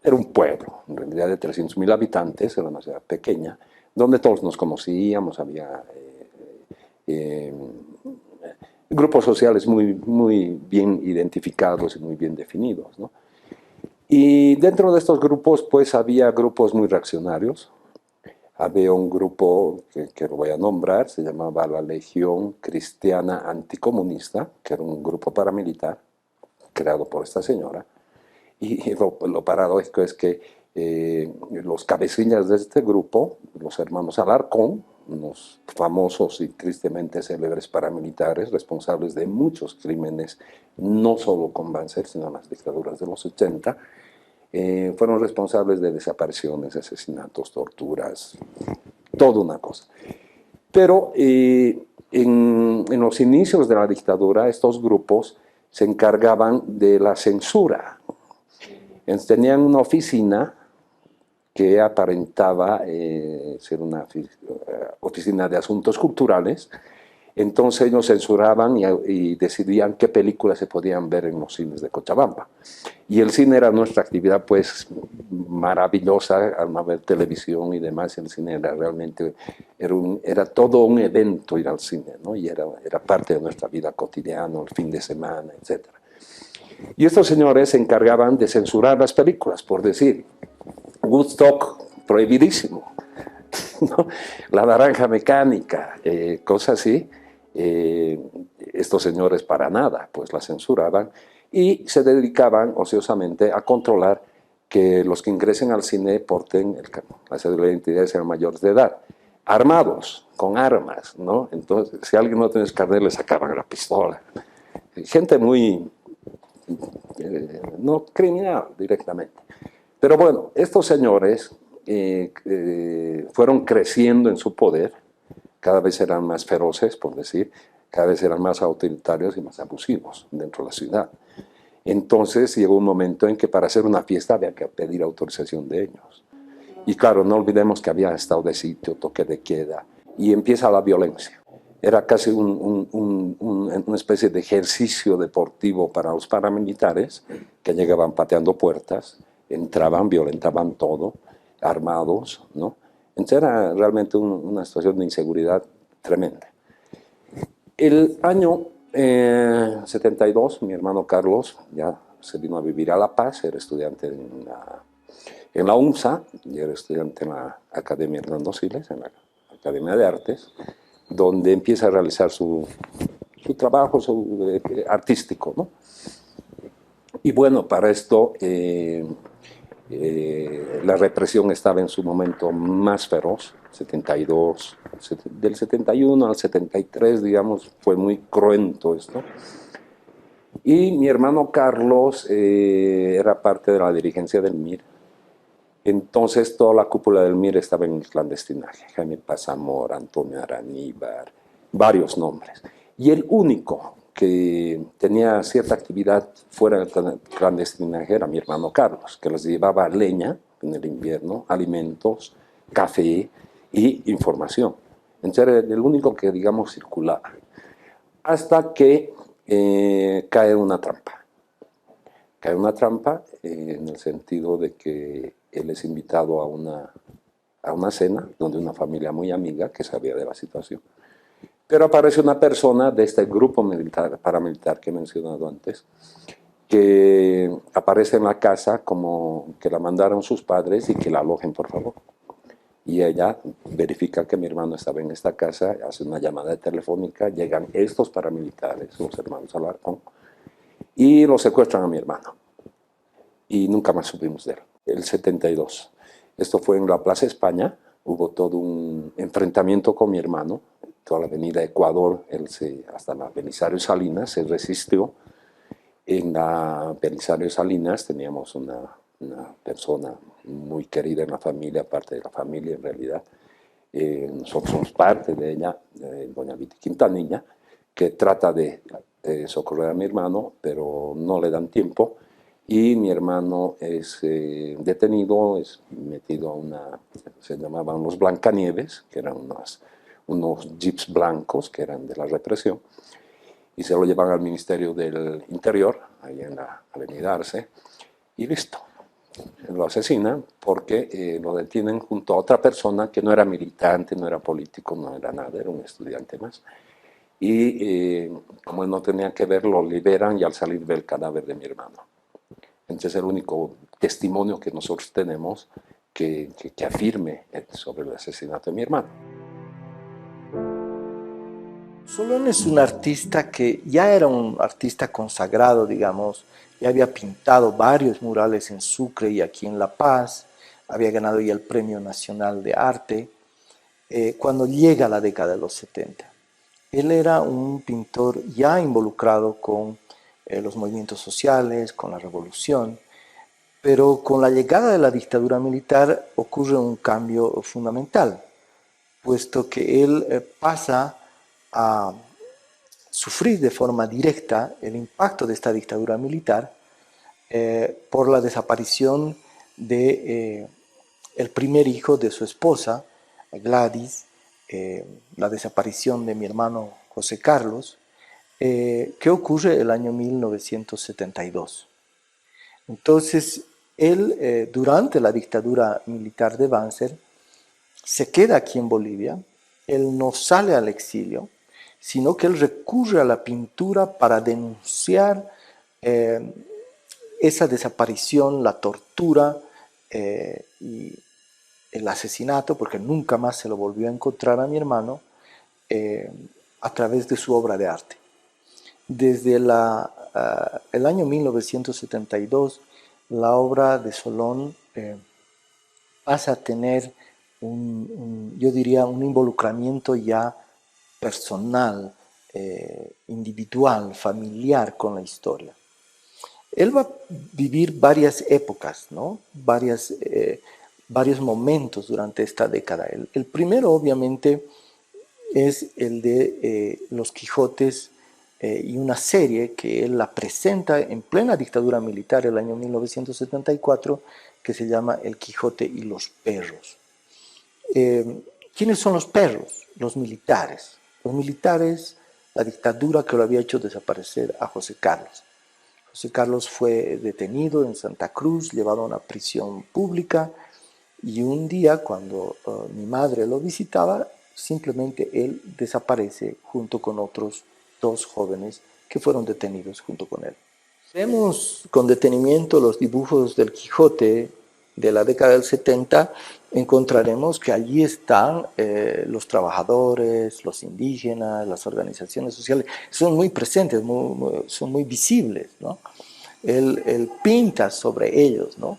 era un pueblo, en realidad de 300.000 habitantes, era una ciudad pequeña, donde todos nos conocíamos, había grupos sociales muy bien identificados y muy bien definidos, ¿no? Y dentro de estos grupos, pues había grupos muy reaccionarios. Había un grupo que lo voy a nombrar, se llamaba la Legión Cristiana Anticomunista, que era un grupo paramilitar creado por esta señora. Y lo paradójico es que los cabecillas de este grupo, los hermanos Alarcón, unos famosos y tristemente célebres paramilitares responsables de muchos crímenes, no solo con Banzer, sino en las dictaduras de los 80, fueron responsables de desapariciones, asesinatos, torturas, toda una cosa. Pero en los inicios de la dictadura, estos grupos se encargaban de la censura. Tenían una oficina que aparentaba ser una oficina de asuntos culturales. Entonces ellos censuraban y decidían qué películas se podían ver en los cines de Cochabamba. Y el cine era nuestra actividad pues maravillosa, al no haber televisión y demás. El cine era realmente, era todo un evento ir al cine, ¿no? Y era parte de nuestra vida cotidiana, el fin de semana, etc. Y estos señores se encargaban de censurar las películas, por decir, Woodstock, prohibidísimo, ¿no? La Naranja Mecánica, cosas así. Estos señores para nada, pues la censuraban y se dedicaban ociosamente a controlar que los que ingresen al cine porten la cédula de identidad, sean mayores de edad, armados, con armas, ¿no? Entonces, si alguien no tenía carnet, le sacaban la pistola. Gente muy, no criminal directamente. Pero bueno, estos señores fueron creciendo en su poder, cada vez eran más feroces, por decir, cada vez eran más autoritarios y más abusivos dentro de la ciudad. Entonces llegó un momento en que para hacer una fiesta había que pedir autorización de ellos. Y claro, no olvidemos que había estado de sitio, toque de queda, y empieza la violencia. Era casi una especie de ejercicio deportivo para los paramilitares que llegaban pateando puertas, entraban, violentaban todo, armados, ¿no? Entonces era realmente una situación de inseguridad tremenda. El año 72, mi hermano Carlos ya se vino a vivir a La Paz, era estudiante en la UNSA, y era estudiante en la Academia Hernando Siles, en la Academia de Artes, donde empieza a realizar su trabajo artístico, ¿no? Y bueno, para esto la represión estaba en su momento más feroz, 72, del 71 al 73, digamos, fue muy cruento esto. Y mi hermano Carlos era parte de la dirigencia del MIR. Entonces toda la cúpula del MIR estaba en el clandestinaje. Jaime Pazamor, Antonio Araníbar, varios nombres. Y el único que tenía cierta actividad fuera del clandestinaje era mi hermano Carlos, que les llevaba leña en el invierno, alimentos, café y información. Entonces era el único que, digamos, circulaba. Hasta que cae una trampa. Cae una trampa en el sentido de que él es invitado a una cena donde una familia muy amiga que sabía de la situación. Pero aparece una persona de este grupo militar, paramilitar que he mencionado antes, que aparece en la casa como que la mandaron sus padres y que la alojen, por favor. Y ella verifica que mi hermano estaba en esta casa, hace una llamada telefónica, llegan estos paramilitares, los hermanos Alarcón, y lo secuestran a mi hermano. Y nunca más supimos de él. El 72. Esto fue en la Plaza España, hubo todo un enfrentamiento con mi hermano, toda la avenida Ecuador, hasta la Belisario Salinas, se resistió. En la Belisario Salinas teníamos una persona muy querida en la familia, parte de la familia en realidad. Nosotros somos parte de ella, doña Viti Quintanilla, que trata de socorrer a mi hermano, pero no le dan tiempo. Y mi hermano es detenido, es metido a se llamaban los Blancanieves, que eran unos jeeps blancos que eran de la represión, y se lo llevan al Ministerio del Interior, ahí en la Avenida Arce, y listo. Lo asesinan porque lo detienen junto a otra persona que no era militante, no era político, no era nada, era un estudiante más. Y como él no tenía que ver, lo liberan y al salir ve el cadáver de mi hermano. Entonces es el único testimonio que nosotros tenemos que afirme sobre el asesinato de mi hermano. Solón es un artista que ya era un artista consagrado, digamos, ya había pintado varios murales en Sucre y aquí en La Paz, había ganado ya el Premio Nacional de Arte, cuando llega la década de los 70. Él era un pintor ya involucrado con los movimientos sociales, con la revolución, pero con la llegada de la dictadura militar ocurre un cambio fundamental, puesto que él pasa a sufrir de forma directa el impacto de esta dictadura militar por la desaparición de el primer hijo de su esposa, Gladys, la desaparición de mi hermano José Carlos, que ocurre el año 1972. Entonces, él, durante la dictadura militar de Banzer, se queda aquí en Bolivia, él no sale al exilio, sino que él recurre a la pintura para denunciar esa desaparición, la tortura y el asesinato, porque nunca más se lo volvió a encontrar a mi hermano, a través de su obra de arte. Desde el año 1972, la obra de Solón pasa a tener yo diría, un involucramiento ya personal, individual, familiar con la historia. Él va a vivir varias épocas, ¿no? varios momentos durante esta década. El primero, obviamente, es el de Los Quijotes y una serie que él la presenta en plena dictadura militar el año 1974, que se llama El Quijote y los perros. ¿Quiénes son los perros? Los militares. Los militares, la dictadura que lo había hecho desaparecer a José Carlos. José Carlos fue detenido en Santa Cruz, llevado a una prisión pública, y un día cuando mi madre lo visitaba, simplemente él desaparece junto con otros 2 jóvenes que fueron detenidos junto con él. Vemos con detenimiento los dibujos del Quijote de la década del 70, encontraremos que allí están los trabajadores, los indígenas, las organizaciones sociales, son muy presentes, son muy visibles, ¿no? Él pinta sobre ellos, ¿no?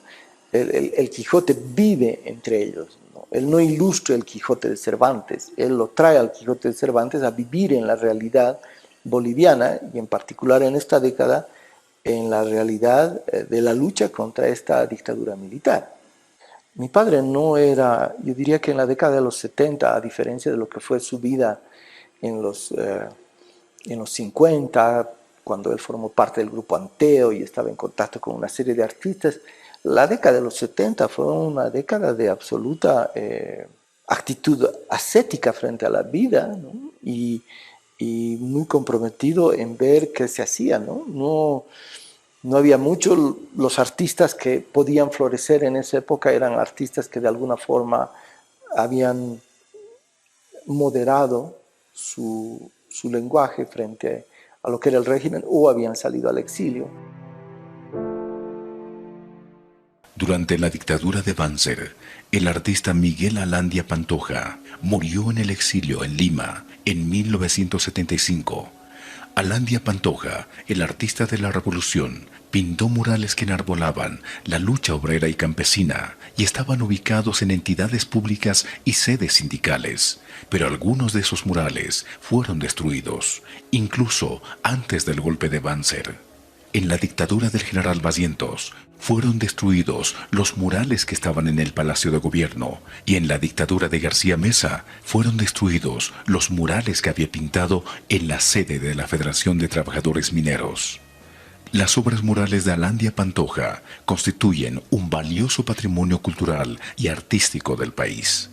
El Quijote vive entre ellos, ¿no? Él no ilustra el Quijote de Cervantes, él lo trae al Quijote de Cervantes a vivir en la realidad boliviana y en particular en esta década en la realidad de la lucha contra esta dictadura militar. Mi padre no era, yo diría que en la década de los 70, a diferencia de lo que fue su vida en los 50, cuando él formó parte del grupo Anteo y estaba en contacto con una serie de artistas, la década de los 70 fue una década de absoluta actitud ascética frente a la vida, ¿no? y muy comprometido en ver qué se hacía, ¿no? No había mucho, los artistas que podían florecer en esa época eran artistas que de alguna forma habían moderado su lenguaje frente a lo que era el régimen o habían salido al exilio. Durante la dictadura de Banzer, el artista Miguel Alandia Pantoja murió en el exilio en Lima en 1975. Alandia Pantoja, el artista de la revolución, pintó murales que enarbolaban la lucha obrera y campesina y estaban ubicados en entidades públicas y sedes sindicales. Pero algunos de esos murales fueron destruidos, incluso antes del golpe de Banzer. En la dictadura del general Barrientos fueron destruidos los murales que estaban en el Palacio de Gobierno y en la dictadura de García Meza fueron destruidos los murales que había pintado en la sede de la Federación de Trabajadores Mineros. Las obras murales de Alandia Pantoja constituyen un valioso patrimonio cultural y artístico del país.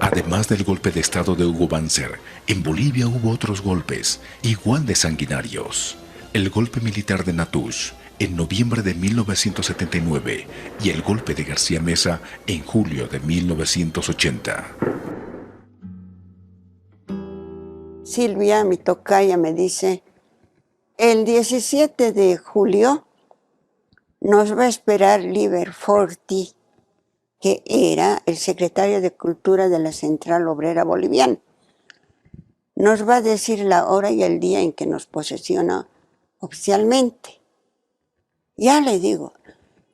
Además del golpe de estado de Hugo Banzer, en Bolivia hubo otros golpes, igual de sanguinarios. El golpe militar de Natush, en noviembre de 1979, y el golpe de García Meza, en julio de 1980. Silvia, mi tocaya, me dice, el 17 de julio nos va a esperar Liber Forti, que era el secretario de Cultura de la Central Obrera Boliviana. Nos va a decir la hora y el día en que nos posesiona oficialmente. Ya le digo,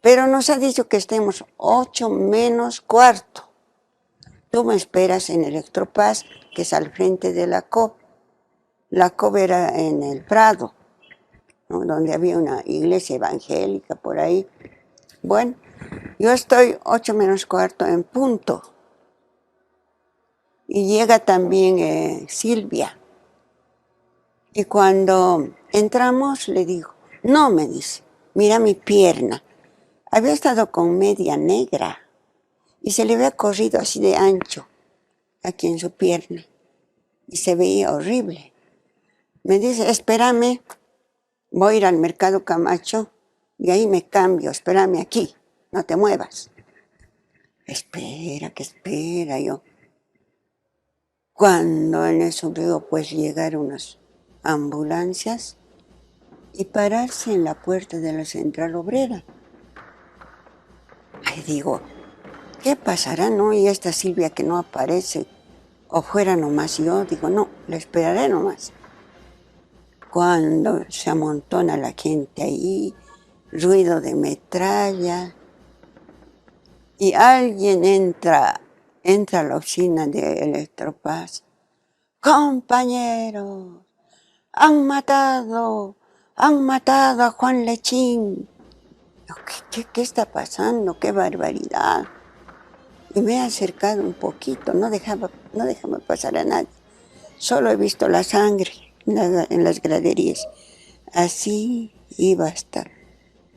pero nos ha dicho que estemos 8 menos cuarto. Tú me esperas en Electropaz, que es al frente de la COP. La COP era en el Prado, ¿no? Donde había una iglesia evangélica por ahí. Bueno, yo estoy 8 menos cuarto en punto. Y llega también Silvia. Y cuando entramos le digo, no, me dice, mira mi pierna. Había estado con media negra y se le había corrido así de ancho aquí en su pierna. Y se veía horrible. Me dice, espérame, voy a ir al Mercado Camacho y ahí me cambio, espérame aquí. No te muevas. Espera, que espera yo. Cuando en eso veo pues llegar unas ambulancias y pararse en la puerta de la Central Obrera. Ahí digo, ¿qué pasará, no? Y esta Silvia que no aparece, o fuera nomás yo, digo, no, la esperaré nomás. Cuando se amontona la gente ahí, ruido de metralla, y alguien entra a la oficina de Electropaz. Compañeros, han matado a Juan Lechín. ¿Qué está pasando? ¡Qué barbaridad! Y me he acercado un poquito, no dejaba pasar a nadie. Solo he visto la sangre en las graderías. Así iba hasta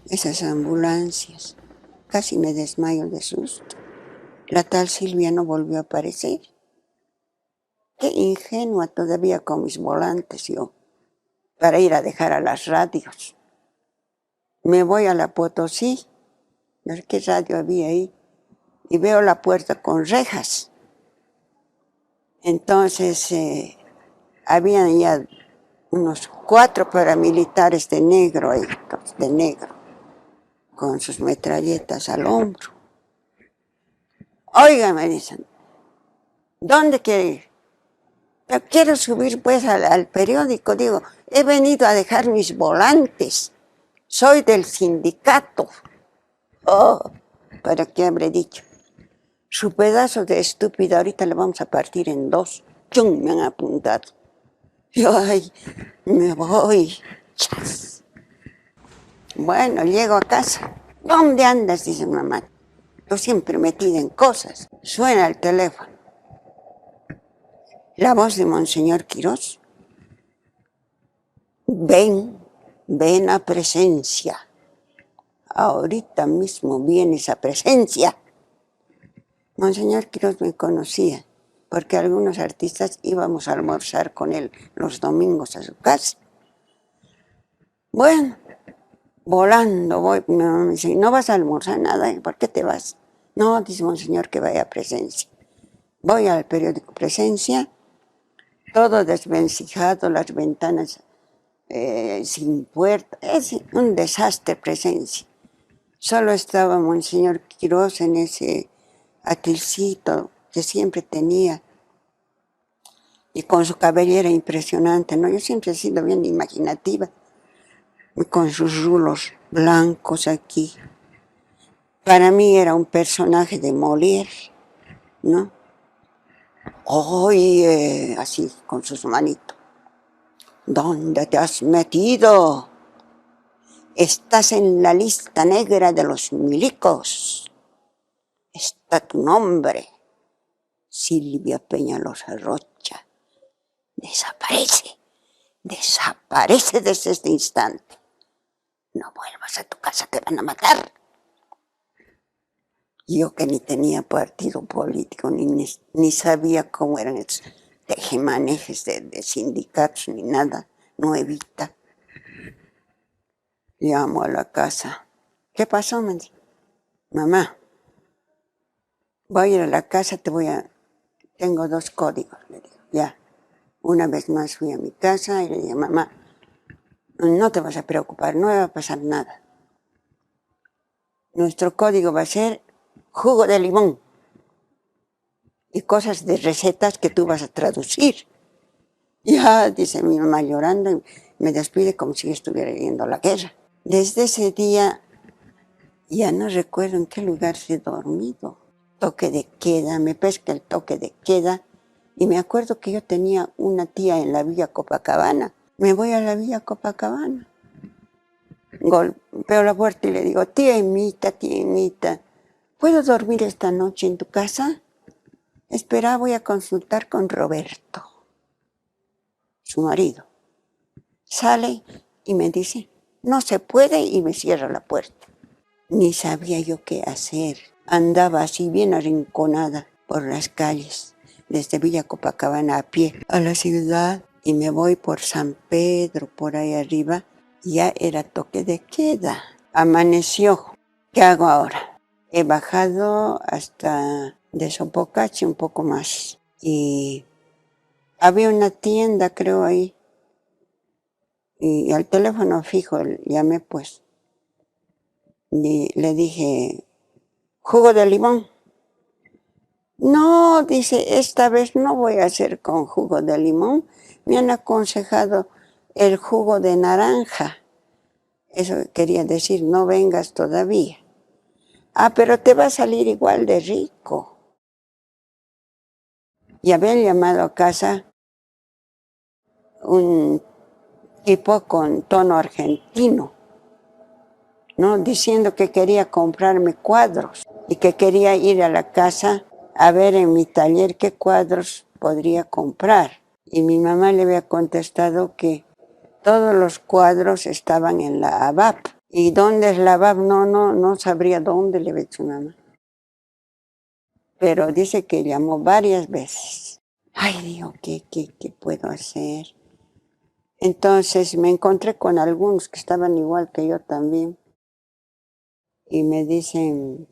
esas ambulancias. Casi me desmayo de susto. La tal Silvia no volvió a aparecer. Qué ingenua todavía con mis volantes yo, para ir a dejar a las radios. Me voy a la Potosí, no sé qué radio había ahí, y veo la puerta con rejas. Entonces, habían ya unos 4 paramilitares de negro ahí, de negro, con sus metralletas al hombro. Oiga, me dicen, ¿dónde quiere ir? Yo quiero subir pues al periódico, digo, he venido a dejar mis volantes, soy del sindicato. Oh, ¿para qué habré dicho? Su pedazo de estúpida, ahorita le vamos a partir en dos. ¡Chum! Me han apuntado. Yo, ay, me voy. Chas. Bueno, llego a casa. ¿Dónde andas? Dice mamá. Yo siempre metida en cosas. Suena el teléfono. La voz de Monseñor Quirós. Ven a presencia. Ahorita mismo viene esa presencia. Monseñor Quirós me conocía, porque algunos artistas íbamos a almorzar con él los domingos a su casa. Bueno, volando voy, mi mamá me dice, ¿no vas a almorzar nada? ¿Por qué te vas? No, dice Monseñor, que vaya a Presencia. Voy al periódico Presencia, todo desvencijado, las ventanas sin puerta, es un desastre Presencia. Solo estaba Monseñor Quirós en ese atilcito que siempre tenía, y con su cabellera impresionante, ¿no? Yo siempre he sido bien imaginativa, con sus rulos blancos aquí. Para mí era un personaje de Molière, ¿no? Oye, así, con sus manitos. ¿Dónde te has metido? Estás en la lista negra de los milicos. Está tu nombre, Silvia Peñalosa Rocha. Desaparece desde este instante. No vuelvas a tu casa, te van a matar. Yo que ni tenía partido político, ni sabía cómo eran esos tejemanejes de sindicatos, ni nada, nuevita. Llamo a la casa. ¿Qué pasó? Me dice, mamá, voy a ir a la casa, tengo 2 códigos, le digo, ya. Una vez más fui a mi casa y le dije, mamá, no te vas a preocupar, no va a pasar nada. Nuestro código va a ser jugo de limón y cosas de recetas que tú vas a traducir. Ya, dice mi mamá llorando, y me despide como si estuviera yendo a la guerra. Desde ese día, ya no recuerdo en qué lugar he dormido. Toque de queda, me pesca el toque de queda. Y me acuerdo que yo tenía una tía en la Villa Copacabana. Me voy a la Villa Copacabana. Golpeo la puerta y le digo, tía Emita, ¿puedo dormir esta noche en tu casa? Espera, voy a consultar con Roberto, su marido. Sale y me dice, no se puede, y me cierra la puerta. Ni sabía yo qué hacer. Andaba así bien arrinconada por las calles, desde Villa Copacabana a pie a la ciudad, y me voy por San Pedro, por ahí arriba. Ya era toque de queda. Amaneció. ¿Qué hago ahora? He bajado hasta de Sopocachi un poco más. Y había una tienda, creo, ahí. Y al teléfono fijo llamé, pues. Y le dije, ¿jugo de limón? No, dice, esta vez no voy a hacer con jugo de limón. Me han aconsejado el jugo de naranja. Eso quería decir, no vengas todavía. Ah, pero te va a salir igual de rico. Y habían llamado a casa un tipo con tono argentino, ¿no? Diciendo que quería comprarme cuadros y que quería ir a la casa a ver en mi taller qué cuadros podría comprar. Y mi mamá le había contestado que todos los cuadros estaban en la ABAP. ¿Y dónde es la ABAP? No sabría dónde, le había dicho mamá. Pero dice que llamó varias veces. Ay, digo, ¿qué puedo hacer? Entonces me encontré con algunos que estaban igual que yo también. Y me dicen,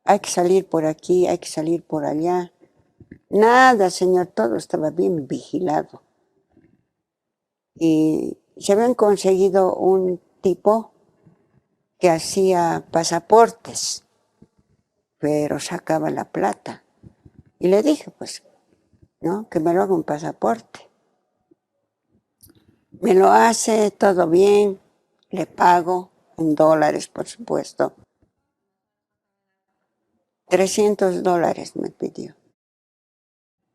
hay que salir por aquí, hay que salir por allá. Nada, señor, todo estaba bien vigilado. Y se habían conseguido un tipo que hacía pasaportes, pero sacaba la plata. Y le dije, pues, ¿no? Que me lo haga un pasaporte. Me lo hace, todo bien, le pago en dólares, por supuesto. $300 me pidió.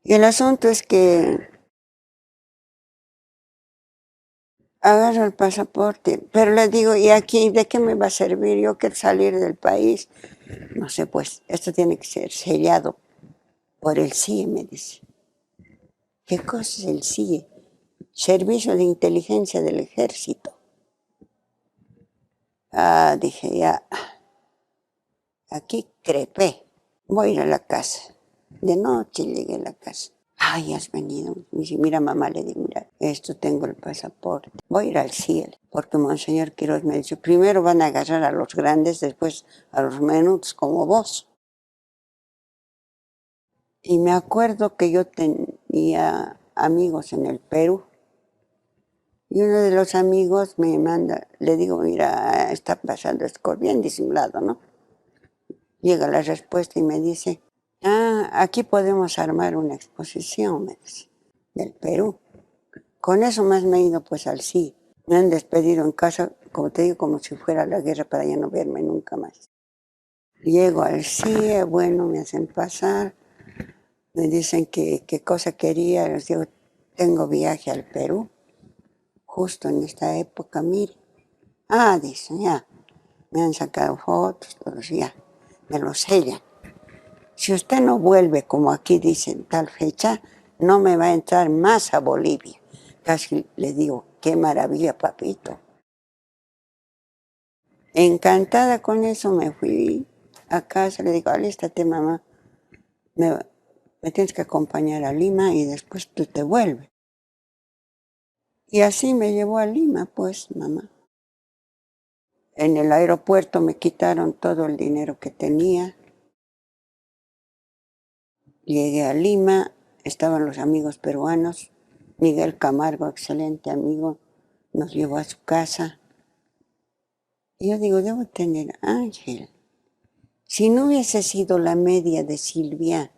Y el asunto es que agarro el pasaporte, pero le digo, ¿y aquí de qué me va a servir? Yo quiero salir del país. No sé, pues, esto tiene que ser sellado por el CIE, me dice. ¿Qué cosa es el CIE? Servicio de Inteligencia del Ejército. Ah, dije, ya, aquí crepé, voy a ir a la casa. De noche llegué a la casa. Ay, has venido. Me dice, mira mamá, le digo, mira, esto tengo el pasaporte. Voy a ir al cielo, porque Monseñor Quiroz me dice, primero van a agarrar a los grandes, después a los menudos como vos. Y me acuerdo que yo tenía amigos en el Perú, y uno de los amigos me manda, le digo, mira, está pasando esto, bien disimulado, ¿no? Llega la respuesta y me dice, aquí podemos armar una exposición, me dice, del Perú. Con eso más me he ido pues al CIE. Me han despedido en casa, como te digo, como si fuera la guerra para ya no verme nunca más. Llego al CIE, bueno, me hacen pasar, me dicen qué cosa quería, les digo, tengo viaje al Perú, justo en esta época, mire. Dicen, ya, me han sacado fotos, todos ya, me lo sellan. Si usted no vuelve, como aquí dicen, tal fecha, no me va a entrar más a Bolivia. Casi le digo, qué maravilla, papito. Encantada con eso me fui a casa, le digo, alístate mamá, me tienes que acompañar a Lima y después tú te vuelves. Y así me llevó a Lima, pues, mamá. En el aeropuerto me quitaron todo el dinero que tenía. Llegué a Lima, estaban los amigos peruanos. Miguel Camargo, excelente amigo, nos llevó a su casa. Y yo digo, debo tener ángel. Si no hubiese sido la media de Silvia,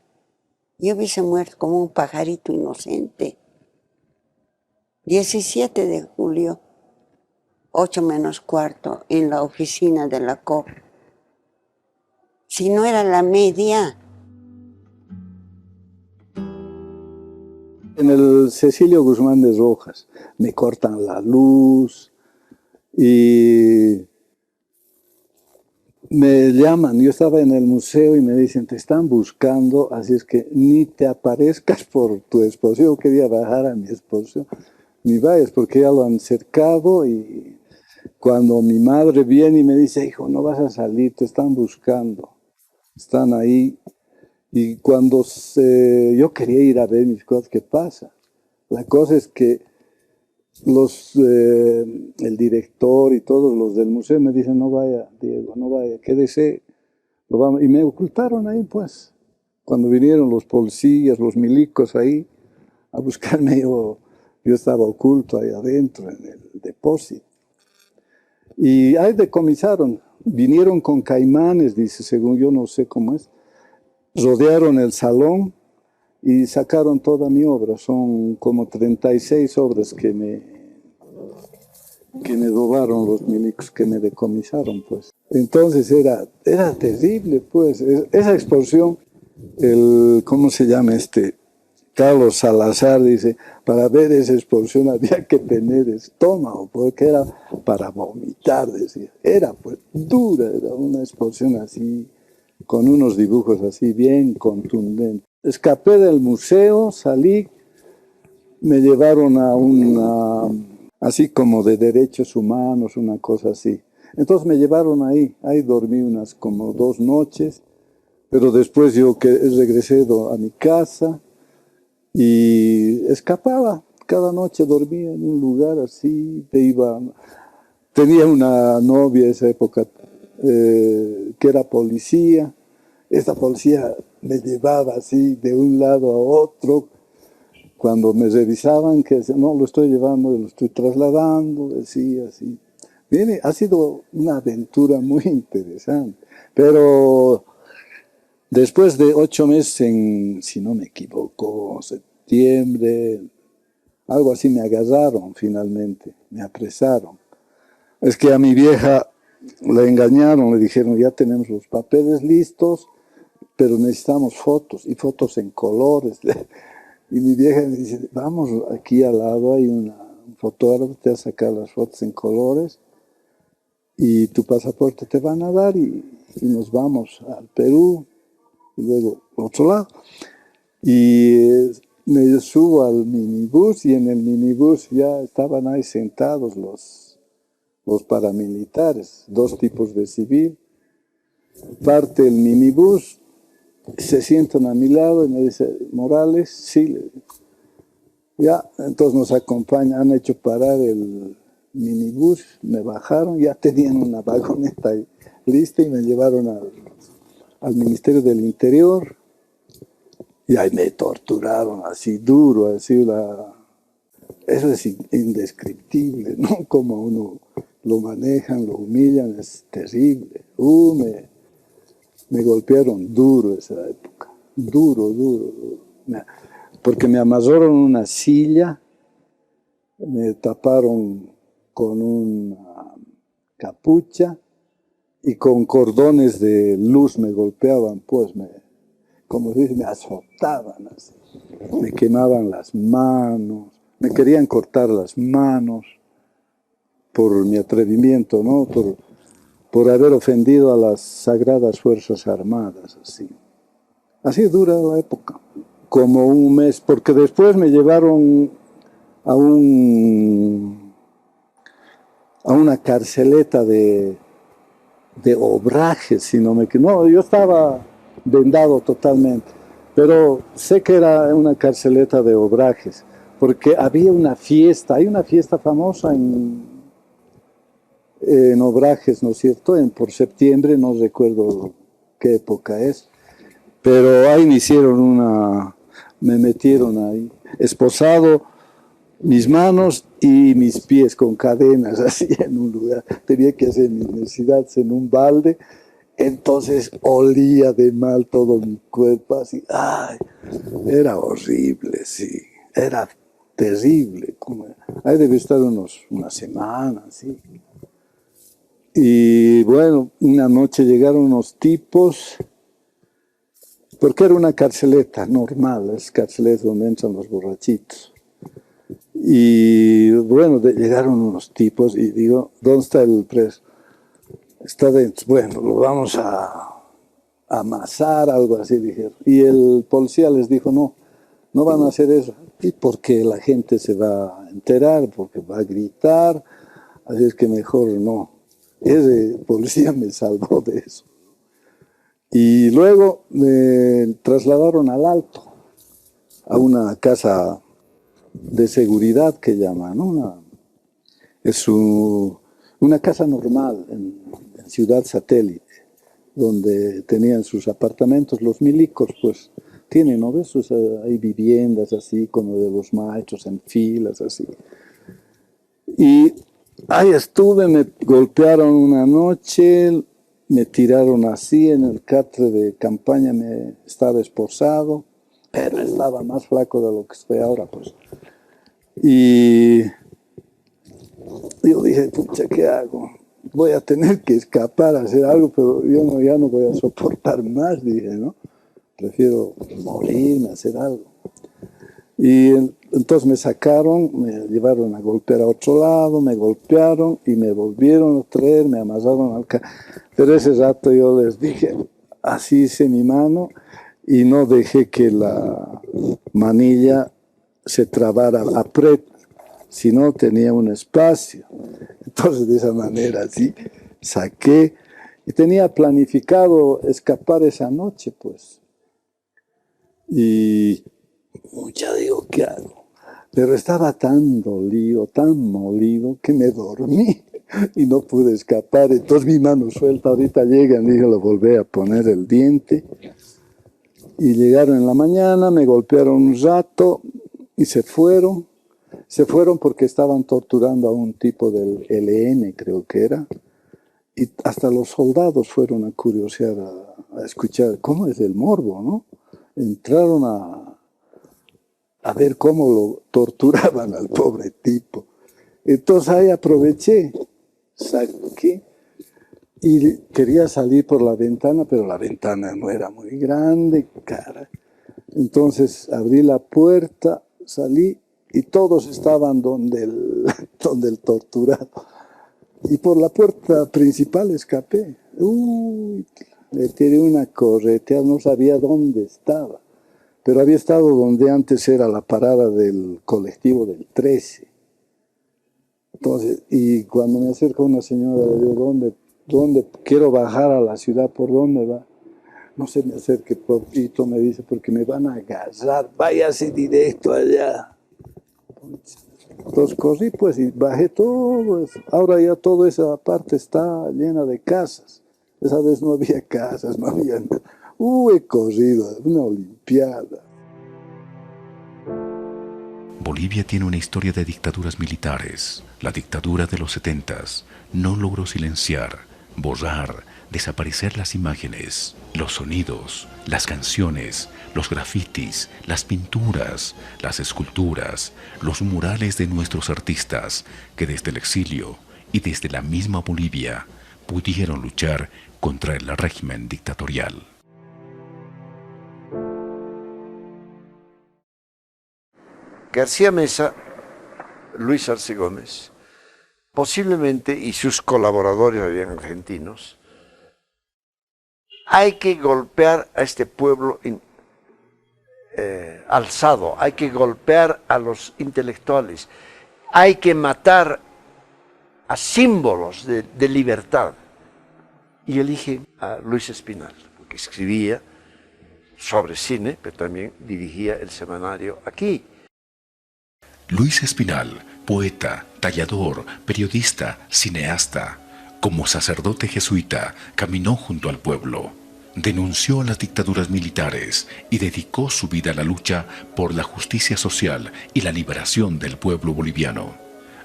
yo hubiese muerto como un pajarito inocente. 17 de julio, 8:45, en la oficina de la COP. Si no era la media. En el Cecilio Guzmán de Rojas me cortan la luz y me llaman. Yo estaba en el museo y me dicen, te están buscando, así es que ni te aparezcas por tu exposición. Yo quería bajar a mi exposición, ni vayas porque ya lo han cercado. Y cuando mi madre viene y me dice, hijo, no vas a salir, te están buscando, están ahí. Y cuando yo quería ir a ver mis cosas, ¿qué pasa? La cosa es que el director y todos los del museo me dicen, no vaya, Diego, no vaya, quédese. Y me ocultaron ahí, pues. Cuando vinieron los policías, los milicos ahí a buscarme, yo estaba oculto ahí adentro en el depósito. Y ahí decomisaron. Vinieron con caimanes, dice, según yo no sé cómo es. Rodearon el salón y sacaron toda mi obra. Son como 36 obras que me robaron los milicos, que me decomisaron, pues. Entonces era terrible, pues. Esa exposición, ¿cómo se llama este? Carlos Salazar dice, para ver esa exposición había que tener estómago, porque era para vomitar, decía. Era pues dura, era una exposición así, con unos dibujos así bien contundentes. Escapé del museo, salí, me llevaron a así como de derechos humanos, una cosa así. Entonces me llevaron ahí dormí unas como 2 noches, pero después yo regresé a mi casa y escapaba. Cada noche dormía en un lugar así, tenía una novia en esa época, que era policía. Esta policía me llevaba así de un lado a otro. Cuando me revisaban, que no lo estoy llevando, lo estoy trasladando, decía así. Mire, ha sido una aventura muy interesante. Pero después de 8 meses, si no me equivoco, septiembre, algo así me agarraron finalmente, me apresaron. Es que a mi vieja la engañaron, le dijeron, ya tenemos los papeles listos, pero necesitamos fotos, y fotos en colores. Y mi vieja me dice, vamos, aquí al lado hay un fotógrafo, te va a sacar las fotos en colores, y tu pasaporte te van a dar, y nos vamos al Perú, y luego a otro lado. Y me subo al minibús, y en el minibús ya estaban ahí sentados los paramilitares, 2 tipos de civil. Parte el minibús, se sientan a mi lado y me dice, Morales, sí. Ya, entonces nos acompañan, han hecho parar el minibús, me bajaron, ya tenían una vagoneta ahí lista y me llevaron al Ministerio del Interior y ahí me torturaron así duro, así eso es indescriptible, ¿no? Como uno lo manejan, lo humillan, es terrible. Me golpearon duro esa época, duro. Porque me amarraron una silla, me taparon con una capucha y con cordones de luz me golpeaban, pues como dice, me azotaban así. Me quemaban las manos, me querían cortar las manos por mi atrevimiento, ¿no? Por haber ofendido a las Sagradas Fuerzas Armadas, así. Así dura la época, como un mes, porque después me llevaron a una carceleta de Obrajes, si no me equivoco. No, yo estaba vendado totalmente, pero sé que era una carceleta de Obrajes, porque había una fiesta, hay una fiesta famosa en Obrajes, ¿no es cierto? Por septiembre, no recuerdo qué época es, pero ahí me metieron ahí, esposado, mis manos y mis pies con cadenas, así en un lugar. Tenía que hacer mis necesidades en un balde, entonces olía de mal todo mi cuerpo, así, ay, era horrible, sí, era terrible. Ahí debe estar una semana, sí. Y bueno, una noche llegaron unos tipos, porque era una carceleta normal, es carceleta donde entran los borrachitos. Y bueno, llegaron unos tipos y digo, ¿dónde está el preso? Está dentro. Bueno, lo vamos a amasar, algo así, dijeron. Y el policía les dijo, no van a hacer eso. Y porque la gente se va a enterar, porque va a gritar, así es que mejor no. Ese policía me salvó de eso. Y luego me trasladaron al Alto, a una casa de seguridad que llaman, ¿no? Es una casa normal en Ciudad Satélite, donde tenían sus apartamentos, los milicos, pues tienen, ¿no ves? Hay viviendas así, como de los maestros en filas, así. Y ahí estuve, me golpearon una noche, me tiraron así en el catre de campaña, me estaba esposado, pero estaba más flaco de lo que estoy ahora, pues. Y yo dije, pucha, ¿qué hago? Voy a tener que escapar, hacer algo, pero yo ya no voy a soportar más, dije, ¿no? Prefiero morirme, hacer algo. Y entonces me sacaron, me llevaron a golpear a otro lado, me golpearon y me volvieron a traer, me amarraron al carro. Pero ese rato yo les dije, así hice mi mano y no dejé que la manilla se trabara a pret, sino tenía un espacio. Entonces de esa manera así saqué y tenía planificado escapar esa noche, pues. Y ya digo, ¿qué hago? Pero estaba tan dolido, tan molido, que me dormí y no pude escapar. Entonces mi mano suelta, ahorita llegan, dije, lo volví a poner el diente. Y llegaron en la mañana, me golpearon un rato y se fueron. Se fueron porque estaban torturando a un tipo del LN, creo que era. Y hasta los soldados fueron a curiosear, a escuchar cómo es el morbo, ¿no? Entraron a ver cómo lo torturaban al pobre tipo. Entonces ahí aproveché, saqué y quería salir por la ventana, pero la ventana no era muy grande, cara. Entonces abrí la puerta, salí y todos estaban donde el torturado. Y por la puerta principal escapé. Uy, le tiré una correteada, no sabía dónde estaba. Pero había estado donde antes era la parada del colectivo del 13. Entonces, y cuando me acerca una señora, le digo, ¿dónde quiero bajar a la ciudad? ¿Por dónde va? No se me acerque, poquito, me dice, porque me van a agarrar, váyase directo allá. Entonces corrí pues y bajé todo eso. Ahora ya toda esa parte está llena de casas. Esa vez no había casas, no había nada. He corrido, una olimpiada. Bolivia tiene una historia de dictaduras militares. La dictadura de los 70s no logró silenciar, borrar, desaparecer las imágenes, los sonidos, las canciones, los grafitis, las pinturas, las esculturas, los murales de nuestros artistas que desde el exilio y desde la misma Bolivia pudieron luchar contra el régimen dictatorial. García Meza, Luis Arce Gómez, posiblemente, y sus colaboradores habían argentinos, hay que golpear a este pueblo alzado, hay que golpear a los intelectuales, hay que matar a símbolos de libertad. Y elige a Luis Espinal, que escribía sobre cine, pero también dirigía el semanario Aquí. Luis Espinal, poeta, tallador, periodista, cineasta, como sacerdote jesuita, caminó junto al pueblo, denunció las dictaduras militares y dedicó su vida a la lucha por la justicia social y la liberación del pueblo boliviano.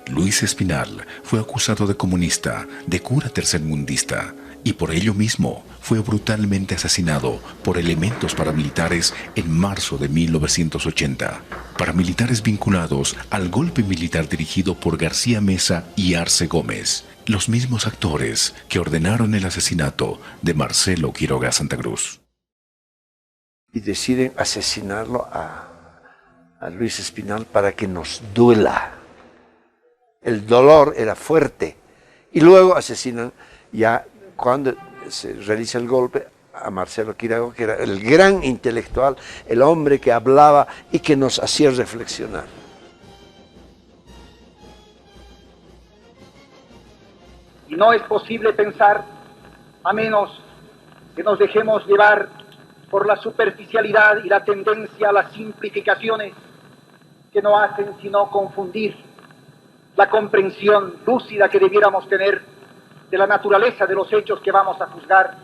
Luis Espinal fue acusado de comunista, de cura tercermundista, y por ello mismo fue brutalmente asesinado por elementos paramilitares en marzo de 1980. Paramilitares vinculados al golpe militar dirigido por García Meza y Arce Gómez, los mismos actores que ordenaron el asesinato de Marcelo Quiroga Santa Cruz. Y deciden asesinarlo a Luis Espinal para que nos duela. El dolor era fuerte. Y luego asesinan ya cuando se realiza el golpe a Marcelo Quiroga, que era el gran intelectual, el hombre que hablaba y que nos hacía reflexionar. Y no es posible pensar, a menos que nos dejemos llevar por la superficialidad y la tendencia a las simplificaciones que no hacen sino confundir la comprensión lúcida que debiéramos tener de la naturaleza de los hechos que vamos a juzgar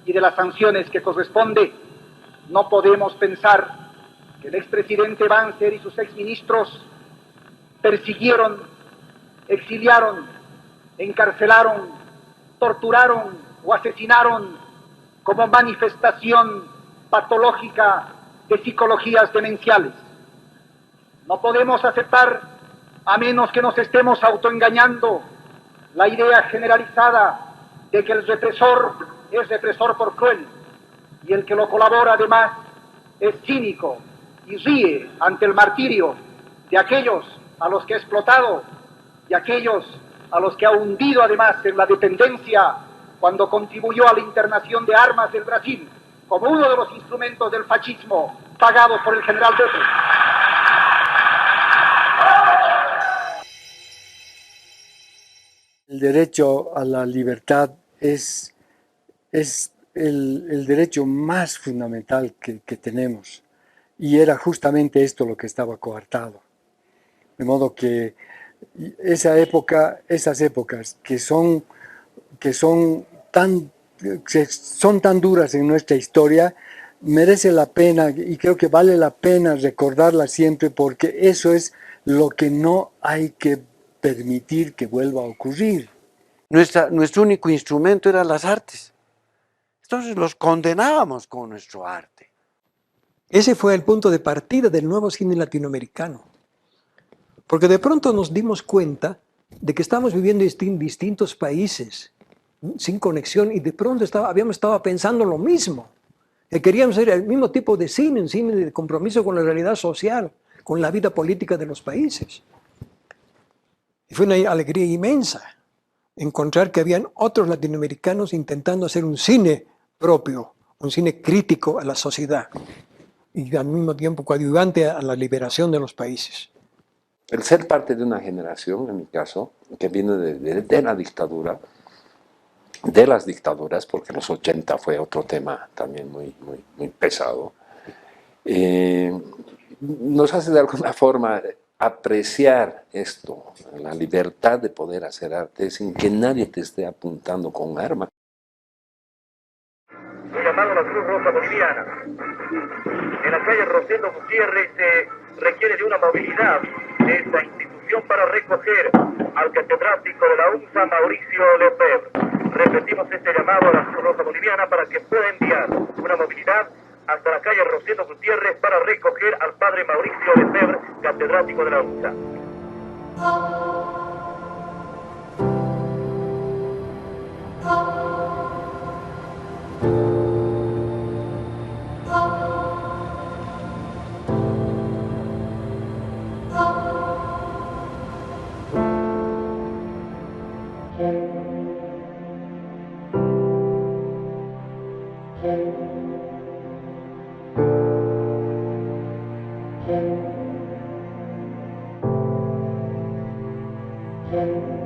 y de las sanciones que corresponde. No podemos pensar que el expresidente Banzer y sus exministros persiguieron, exiliaron, encarcelaron, torturaron o asesinaron como manifestación patológica de psicologías demenciales. No podemos aceptar, a menos que nos estemos autoengañando, la idea generalizada de que el represor es represor por cruel y el que lo colabora además es cínico y ríe ante el martirio de aquellos a los que ha explotado y aquellos a los que ha hundido además en la dependencia cuando contribuyó a la internación de armas del Brasil como uno de los instrumentos del fascismo pagado por el general Duque. El derecho a la libertad es el derecho más fundamental que tenemos. Y era justamente esto lo que estaba coartado. De modo que esas épocas que son tan duras en nuestra historia, merece la pena y creo que vale la pena recordarlas siempre, porque eso es lo que no hay que permitir que vuelva a ocurrir. Nuestro único instrumento eran las artes. Entonces los condenábamos con nuestro arte. Ese fue el punto de partida del nuevo cine latinoamericano. Porque de pronto nos dimos cuenta de que estamos viviendo en distintos países, sin conexión, y de pronto habíamos estado pensando lo mismo. Que queríamos hacer el mismo tipo de cine, un cine de compromiso con la realidad social, con la vida política de los países. Y fue una alegría inmensa encontrar que habían otros latinoamericanos intentando hacer un cine propio, un cine crítico a la sociedad y al mismo tiempo coadyuvante a la liberación de los países. El ser parte de una generación, en mi caso, que viene de la dictadura, de las dictaduras, porque los 80 fue otro tema también muy pesado, nos hace de alguna forma apreciar esto, la libertad de poder hacer arte sin que nadie te esté apuntando con un arma. Un llamado a la Cruz Roja Boliviana. En la calle Rosendo Gutiérrez se requiere de una movilidad de esta institución para recoger al catedrático de la UNSA, Mauricio Lefebvre. Repetimos este llamado a la Cruz Roja Boliviana para que pueda enviar una movilidad hasta la calle Rosendo Gutiérrez para recoger al padre Mauricio Lefebvre, catedrático de la UNSA. Thank you.